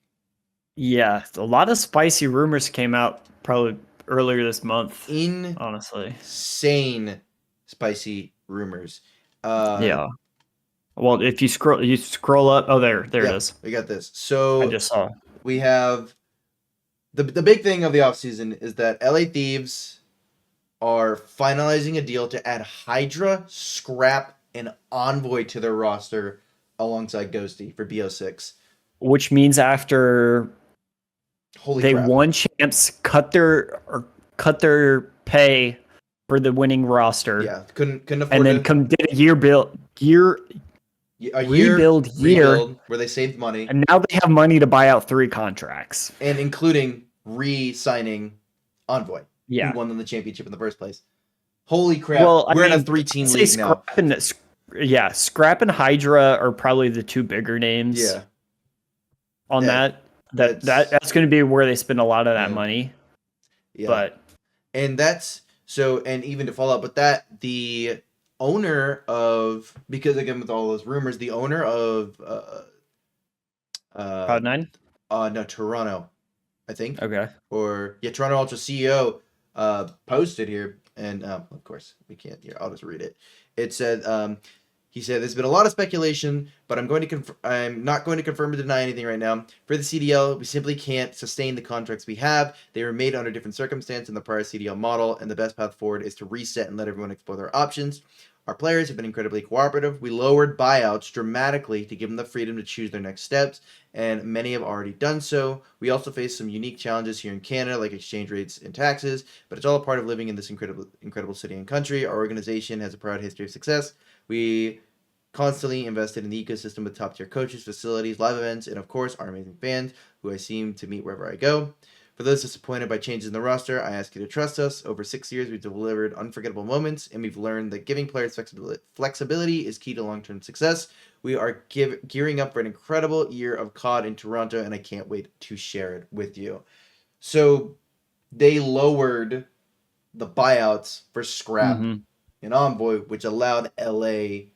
Yeah, a lot of spicy rumors came out probably earlier this month. Honestly, insane spicy rumors. Yeah. Well, if you scroll up. Oh, there it is. We got this. So I just saw. We have the big thing of the offseason is that LA Thieves are finalizing a deal to add Hydra, Scrap, and Envoy to their roster alongside Ghosty for BO6. Which means after they won champs, cut their pay for the winning roster. Yeah, couldn't afford. And then did a rebuild year where they saved money, and now they have money to buy out 3 contracts, and including re-signing Envoy. Yeah, who won them the championship in the first place. Holy crap! Well, we're in a 3-team league now. Scrap and Hydra are probably the 2 bigger names. Yeah. On that's going to be where they spend a lot of that money. Yeah. And even to follow up with that, the owner of, because again with all those rumors, the owner of Cloud9? No, Toronto, I think. Okay. Toronto Ultra CEO posted here, and of course we can't here. I'll just read it. It said he said, there's been a lot of speculation, but I'm not going to confirm or deny anything right now. For the CDL, we simply can't sustain the contracts we have. They were made under different circumstances in the prior CDL model, and the best path forward is to reset and let everyone explore their options. Our players have been incredibly cooperative. We lowered buyouts dramatically to give them the freedom to choose their next steps, and many have already done so. We also face some unique challenges here in Canada, like exchange rates and taxes, but it's all a part of living in this incredible city and country. Our organization has a proud history of success. We constantly invested in the ecosystem with top-tier coaches, facilities, live events, and of course, our amazing fans, who I seem to meet wherever I go. For those disappointed by changes in the roster, I ask you to trust us. Over 6 years, we've delivered unforgettable moments, and we've learned that giving players flexibility is key to long-term success. We are gearing up for an incredible year of COD in Toronto, and I can't wait to share it with you. So they lowered the buyouts for Scrap and Envoy, which allowed LA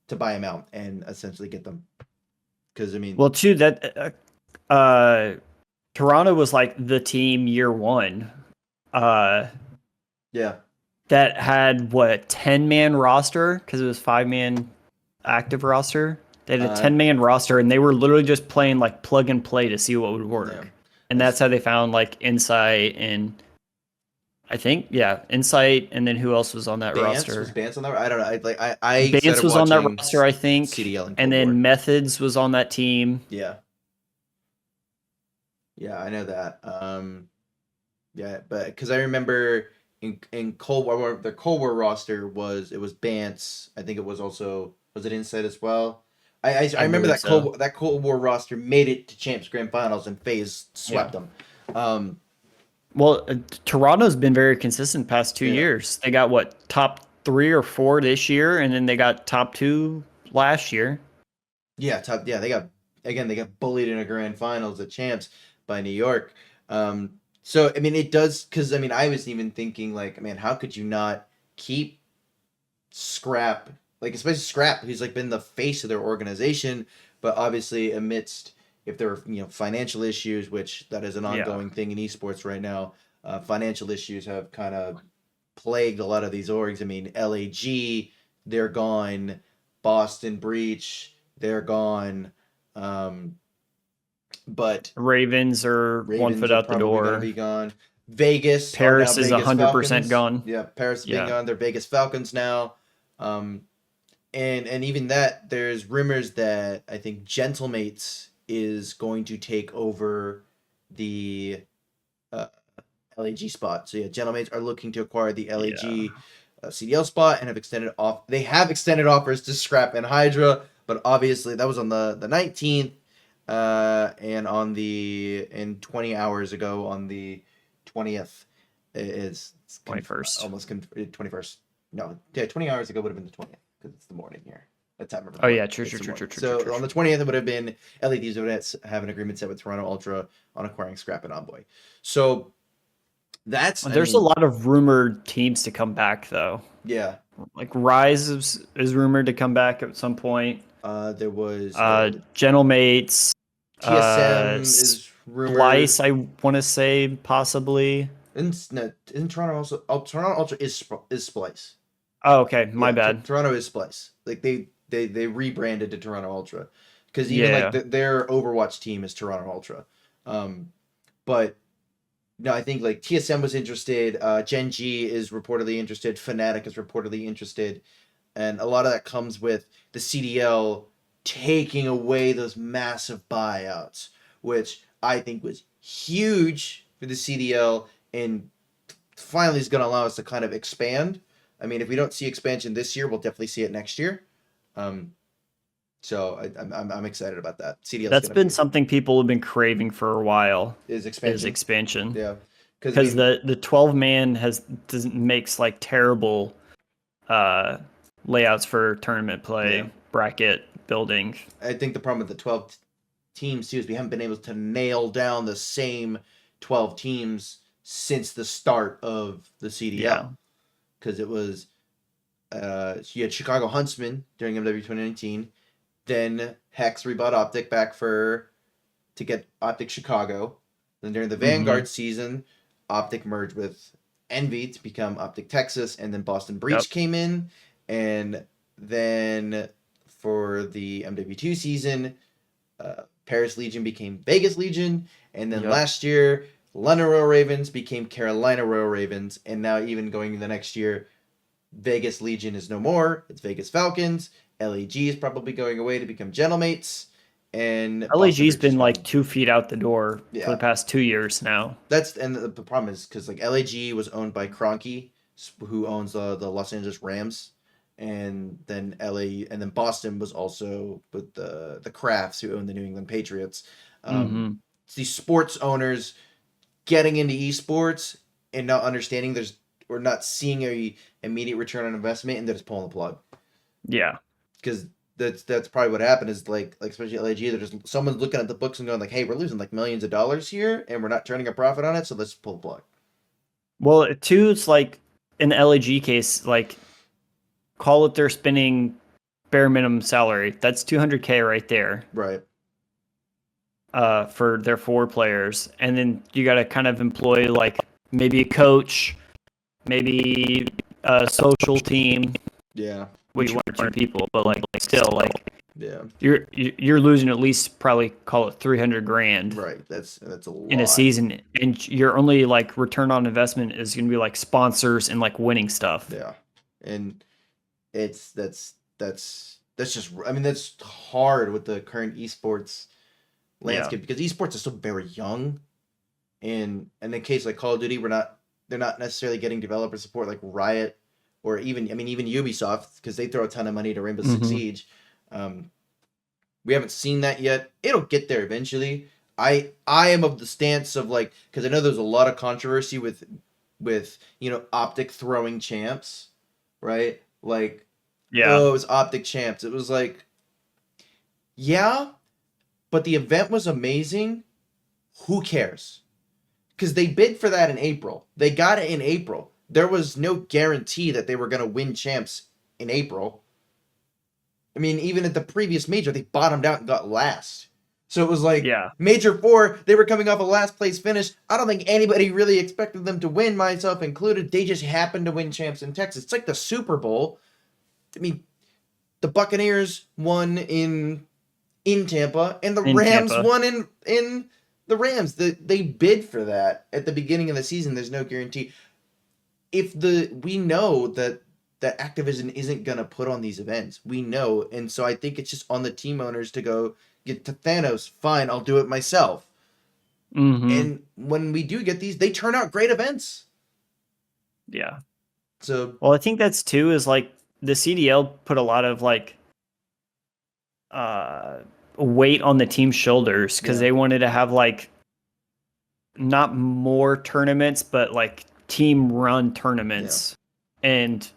to buy them out and essentially get them. Because, I mean... Well, too, that... Toronto was like the team year 1. Yeah. that had what, a 10-man roster because it was 5-man active roster. They had a 10-man roster, and they were literally just playing like plug and play to see what would work. Yeah. And that's how they found like Insight and I think Insight, and then who else was on that roster? Was Bance on that? I don't know. I Bance started was on that watching roster, I think, CDL and then Methods was on that team. Yeah. Yeah, I know that. Yeah, but because I remember in Cold War, the Cold War roster was Bance. I think it was also was it Insight as well. I remember that so. that Cold War roster made it to Champs Grand Finals and FaZe swept them. Well, Toronto's been very consistent past 2 years. They got what, top 3 or 4 this year, and then they got top 2 last year. Yeah, they got bullied in a grand finals at Champs by New York. So I mean, it does because I mean, I was even thinking like, man, how could you not keep Scrap, like especially Scrap, who's like been the face of their organization, but obviously amidst if there were financial issues, which that is an ongoing thing in esports right now, financial issues have kind of plagued a lot of these orgs. I mean, LAG, they're gone. Boston Breach, they're gone. But Ravens are 1 foot out the door. Going to be gone. Vegas, Paris is 100% gone. Yeah, Paris is being gone. They're Vegas Falcons now. And even that, there's rumors that I think Gentlemates is going to take over the LAG spot. So yeah, Gentlemates are looking to acquire the LAG CDL spot and have extended off. They have extended offers to Scrap and Hydra, but obviously that was on the 19th, and on in 20 hours ago on the 20th is 21st. Almost 21st. No, yeah, 20 hours ago would have been the 20th because it's the morning here. That's how I remember. Oh yeah, true. So on the 20th, it would have been LA Thieves would have an agreement set with Toronto Ultra on acquiring Scrap and Envoy. So there's a lot of rumored teams to come back though. Yeah. Like Rise is rumored to come back at some point. There was Gentlemates. TSM is rumored. Splice, I want to say possibly. Isn't Toronto also? Oh, Toronto Ultra is Splice. Oh, okay, my bad. Toronto is Splice. Like they rebranded to Toronto Ultra because even like their Overwatch team is Toronto Ultra. But no, I think like TSM was interested. Gen G is reportedly interested. Fnatic is reportedly interested, and a lot of that comes with the CDL taking away those massive buyouts, which I think was huge for the CDL and finally is going to allow us to kind of expand. I mean, if we don't see expansion this year, we'll definitely see it next year. So I'm excited about that. CDL. That's been something people have been craving for a while. Is expansion. Yeah, because the 12-man makes like terrible layouts for tournament play, bracket building. I think the problem with the 12 teams too is we haven't been able to nail down the same 12 teams since the start of the CDL. Because it was you had Chicago Huntsmen during MW 2019. Then Hex rebought Optic back to get Optic Chicago. Then during the Vanguard season, Optic merged with Envy to become Optic Texas, and then Boston Breach came in. And then for the MW2 season, Paris Legion became Vegas Legion, and then last year, London Royal Ravens became Carolina Royal Ravens, and now even going into the next year, Vegas Legion is no more. It's Vegas Falcons. LAG is probably going away to become Gentlemates, and LAG's been like 2 feet out the door for the past 2 years now. And the problem is because like LAG was owned by Kroenke, who owns the Los Angeles Rams, and then Boston was also with the Crafts, who own the New England Patriots. It's these sports owners getting into esports and not understanding we're not seeing a immediate return on investment, and they're just pulling the plug. Yeah. Because that's probably what happened is like especially LAG, they're just someone's looking at the books and going like, hey, we're losing like millions of dollars here and we're not turning a profit on it, so let's pull the plug. Well, too, it's like in the LAG case, like call it they're spending bare minimum salary. That's $200K right there. Right. For their 4 players. And then you gotta kind of employ like maybe a coach, maybe social team Yeah. with one or two people, but like still like Yeah. you're losing at least probably call it 300 grand Right. That's a lot. in a season, and your only like return on investment is going to be like sponsors and like winning stuff. Yeah. And that's just, I mean, that's hard with the current esports landscape because esports is still very young. And in the case like Call of Duty, they're not necessarily getting developer support like Riot or even Ubisoft, because they throw a ton of money to Rainbow Six Siege. We haven't seen that yet. It'll get there eventually. I am of the stance of like, because I know there's a lot of controversy with Optic throwing champs, right? Like, oh, it was Optic champs. It was like, yeah, but the event was amazing. Who cares? Because they bid for that in April. They got it in April. There was no guarantee that they were going to win champs in April. I mean, even at the previous major, they bottomed out and got last. So it was like, Major 4, they were coming off a last place finish. I don't think anybody really expected them to win, myself included. They just happened to win champs in Texas. It's like the Super Bowl. I mean, the Buccaneers won in Tampa, and the Rams won in the Rams. They bid for that at the beginning of the season. There's no guarantee. We know that Activision isn't gonna put on these events. We know, and so I think it's just on the team owners to go get to Thanos. Fine, I'll do it myself. And when we do get these, they turn out great events. Yeah. So, well, I think that's too is like the CDL put a lot of like weight on the team's shoulders because they wanted to have like not more tournaments, but like team run tournaments. And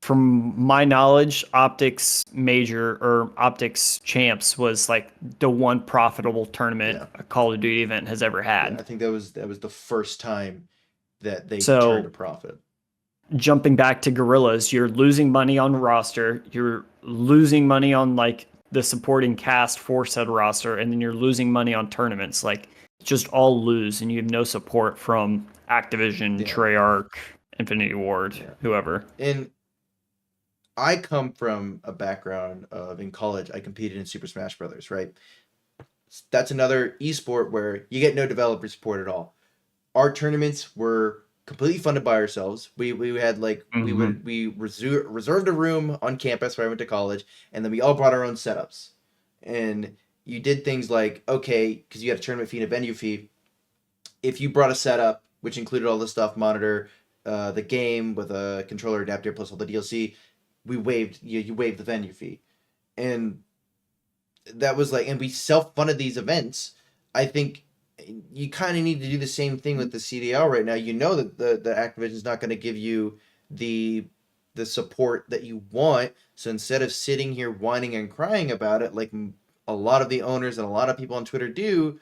from my knowledge, Optics Major or Optics Champs was like the one profitable tournament a Call of Duty event has ever had. I think that was the first time that they turned a profit. Jumping back to Guerrillas, you're losing money on roster, you're losing money on like the supporting cast for said roster, and then you're losing money on tournaments. Like, just all lose, and you have no support from Activision, Treyarch, Infinity Ward, whoever. And I come from a background of, in college, I competed in Super Smash Brothers, right? That's another esport where you get no developer support at all. Our tournaments were completely funded by ourselves. We had like we reserved a room on campus where I went to college, and then we all brought our own setups. And you did things like, okay, because you had a tournament fee and a venue fee. If you brought a setup, which included all the stuff, monitor, the game with a controller adapter plus all the DLC, you waived the venue fee. And that was like, and we self-funded these events. I think you kind of need to do the same thing with the CDL right now. You know that the Activision's not going to give you the support that you want. So instead of sitting here whining and crying about it, like a lot of the owners and a lot of people on Twitter do,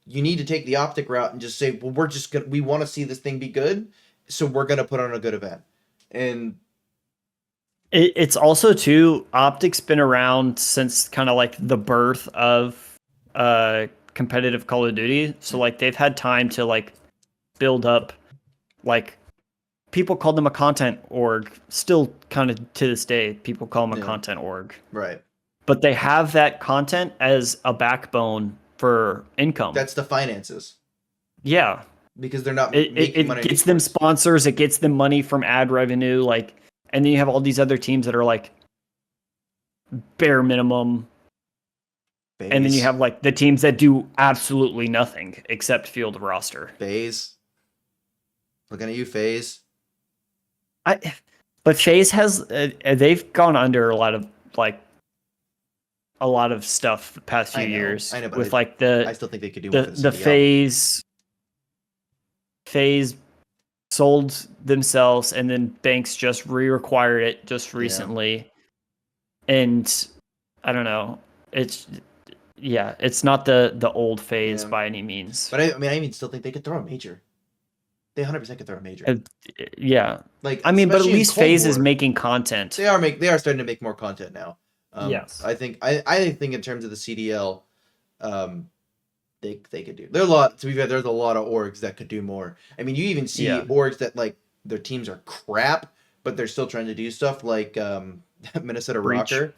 you need to take the Optic route and just say, well, we want to see this thing be good, so we're going to put on a good event. And it's also too, Optic's been around since kind of like the birth of competitive Call of Duty, so like they've had time to like build up. Like, people called them a content org, still kind of to this day people call them a content org, right? But they have that content as a backbone for income. That's the finances. Yeah, because they're not making money. It gets them sponsors, it gets them money from ad revenue, like, and then you have all these other teams that are like bare minimum. FaZe. And then you have like the teams that do absolutely nothing except field roster. FaZe. Looking at you, FaZe. But FaZe has they've gone under a lot of stuff the past few years. I know, but with like I still think they could do more for the FaZe sold themselves, and then Banks just re-required it just recently. And I don't know. It's not the old FaZe by any means. But I even still think they could throw a major. They 100% could throw a major. Like, I mean, but at least FaZe is making content. They are starting to make more content now. Yes. I think in terms of the CDL, they could do. There's a lot of orgs that could do more. I mean, you even see orgs that like their teams are crap, but they're still trying to do stuff like Minnesota Breach. Rocker.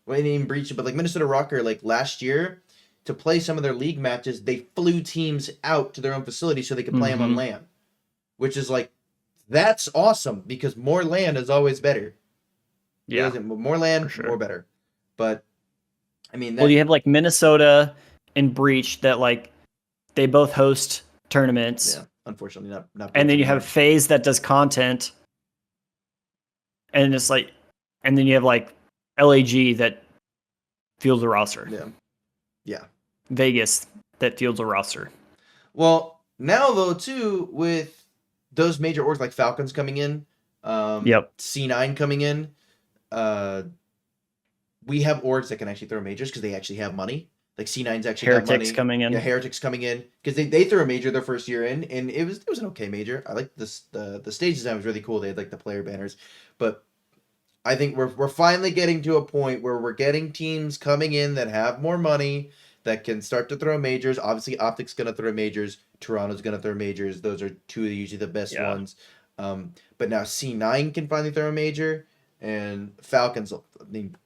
Well, they didn't even breach it, but like Minnesota Rocker, like last year, to play some of their league matches, they flew teams out to their own facility so they could play them on LAN, which is like, that's awesome because more LAN is always better. Yeah, more LAN, sure. more better. But I mean, well, you have like Minnesota and Breach that like they both host tournaments. Yeah, unfortunately, not. And then you have FaZe that does content, and it's like, and then you have like LAG that fields a roster. Yeah. Vegas that fields a roster. Well, now though too, with those major orgs like Falcons coming in, C9 coming in, we have orgs that can actually throw majors because they actually have money. Like C9's actually got money. Coming in. Yeah, Heretics coming in because they threw a major their first year in, and it was an okay major. I like this. The stage design was really cool. They had like the player banners, but I think we're finally getting to a point where we're getting teams coming in that have more money that can start to throw majors. Obviously, Optic's gonna throw majors. Toronto's gonna throw majors. Those are two of usually the best ones. But now C9 can finally throw a major, and Falcons. I mean,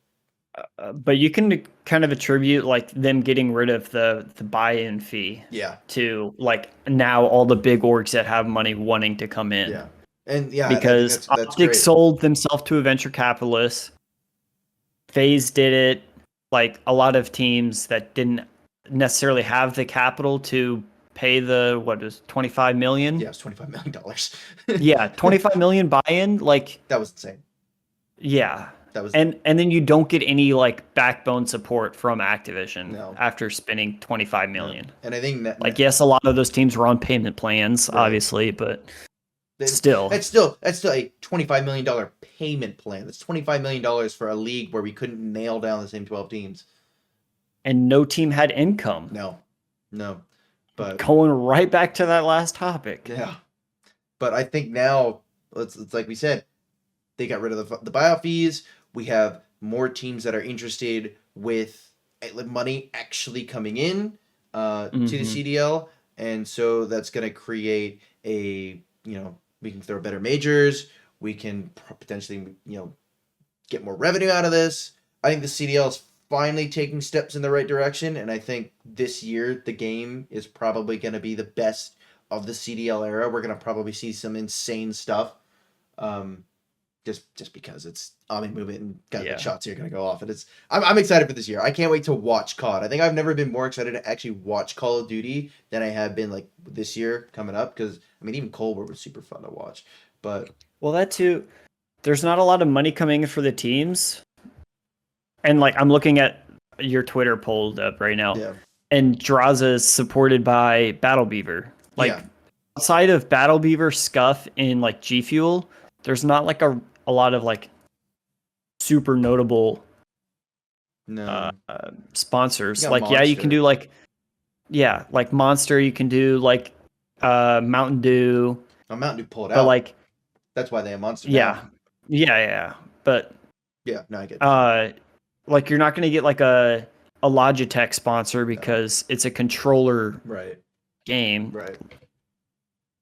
but you can kind of attribute like them getting rid of the buy-in fee. To like now all the big orgs that have money wanting to come in. Yeah. And because that's Optic sold themselves to a venture capitalist. FaZe did it. Like a lot of teams that didn't necessarily have the capital to pay the $25 million. Yeah, it's $25 million. Yeah, $25 million buy-in. Like that was insane. Yeah. That was and then you don't get any like backbone support from Activision after spending $25 million. No. And I think that like yes, a lot of those teams were on payment plans, obviously, but still. That's still a $25 million payment plan. That's $25 million for a league where we couldn't nail down the same 12 teams. And no team had income. No. But going right back to that last topic. Yeah. But I think now it's like we said, they got rid of the buyout fees. We have more teams that are interested with money actually coming in to the CDL. And so that's going to create we can throw better majors. We can potentially, get more revenue out of this. I think the CDL is finally taking steps in the right direction. And I think this year, the game is probably going to be the best of the CDL era. We're going to probably see some insane stuff. Just because it's Omni movement and the shots here are going to go off. And I'm excited for this year. I can't wait to watch COD. I think I've never been more excited to actually watch Call of Duty than I have been like this year coming up. Because, I mean, even Cold War was super fun to watch. But well, that too, there's not a lot of money coming in for the teams. And like, I'm looking at your Twitter pulled up right now. Yeah. And Draza is supported by Battle Beaver. Like, outside of Battle Beaver, Scuff, and like G Fuel, there's not like a lot of like super notable sponsors. Like Monster. You can do like like Monster, you can do like Mountain Dew. Mountain Dew pulled out. Like that's why they have Monster. Yeah. But no, I get it. Like you're not gonna get like a Logitech sponsor because it's a controller game. Right.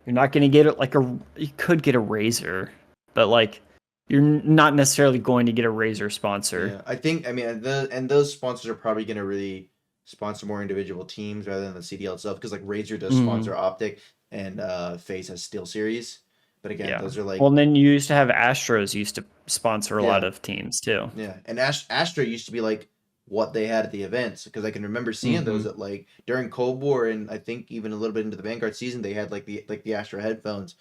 You're not gonna get it like you could get a Razer, but like you're not necessarily going to get a Razer sponsor. Yeah, I think, and those sponsors are probably going to really sponsor more individual teams rather than the CDL itself. Because like Razer does sponsor Optic and FaZe has SteelSeries. But again, those are like. Well, and then you used to have Astros used to sponsor a lot of teams too. Yeah, and Astro used to be like what they had at the events because I can remember seeing those at like during Cold War and I think even a little bit into the Vanguard season they had like the Astro headphones.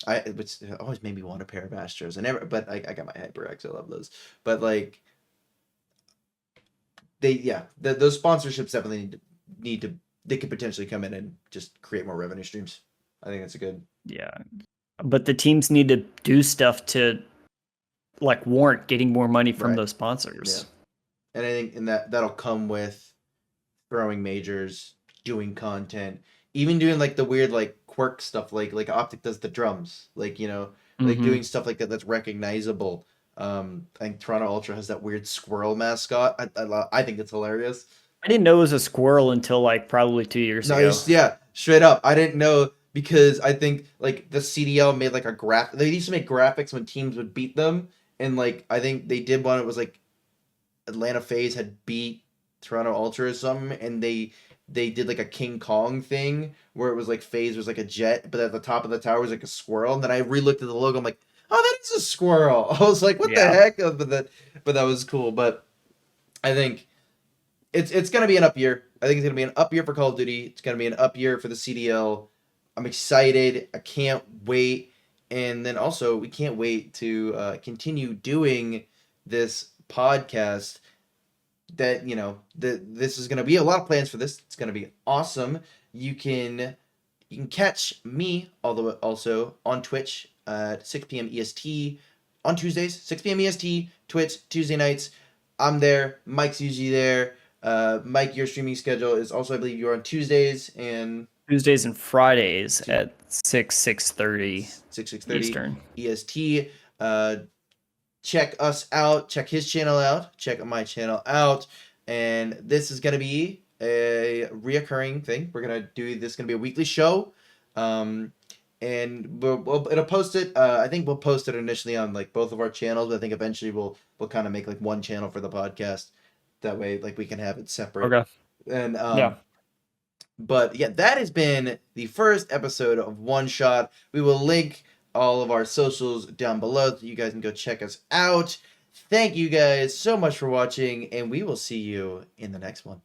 It always made me want a pair of Astros. But I got my HyperX. I love those. But like, those sponsorships definitely they could potentially come in and just create more revenue streams. I think that's a good. Yeah, but the teams need to do stuff to like warrant getting more money from those sponsors. Yeah. And I think that'll come with throwing majors, doing content, even doing like the weird like quirk stuff like Optic does the drums, like like doing stuff like that that's recognizable. I think Toronto Ultra has that weird squirrel mascot. I think it's hilarious. I didn't know it was a squirrel until like probably 2 years ago. Yeah, straight up. I didn't know because I think like the CDL made like a graph. They used to make graphics when teams would beat them, and like I think they did one. It was like Atlanta FaZe had beat Toronto Ultra or something, and they did like a King Kong thing where it was like FaZe was like a jet, but at the top of the tower was like a squirrel. And then I re-looked at the logo. I'm like, oh, that is a squirrel. I was like, what the Yeah. heck? But that was cool. But I think it's gonna be an up year. I think it's gonna be an up year for Call of Duty. It's gonna be an up year for the CDL. I'm excited. I can't wait. And then also, we can't wait to continue doing this podcast. That this is gonna be a lot of plans for this. It's gonna be awesome. You can you can catch me also on Twitch at 6 p.m. EST on Tuesdays, 6 p.m. EST, Twitch, Tuesday nights. I'm there. Mike's usually there. Mike, your streaming schedule is also, I believe, you're on Tuesdays and Tuesdays and Fridays at 6:30 6:30 Eastern. EST. Check us out. Check his channel out. Check my channel out. And this is gonna be a reoccurring thing. We're gonna do this. Gonna be a weekly show. And it'll post it. I think we'll post it initially on like both of our channels. But I think eventually we'll kind of make like one channel for the podcast. That way, like we can have it separate. Okay. And Yeah. but yeah, that has been the first episode of One Shot. We will link all of our socials down below so you guys can go check us out. Thank you guys so much for watching, and we will see you in the next one.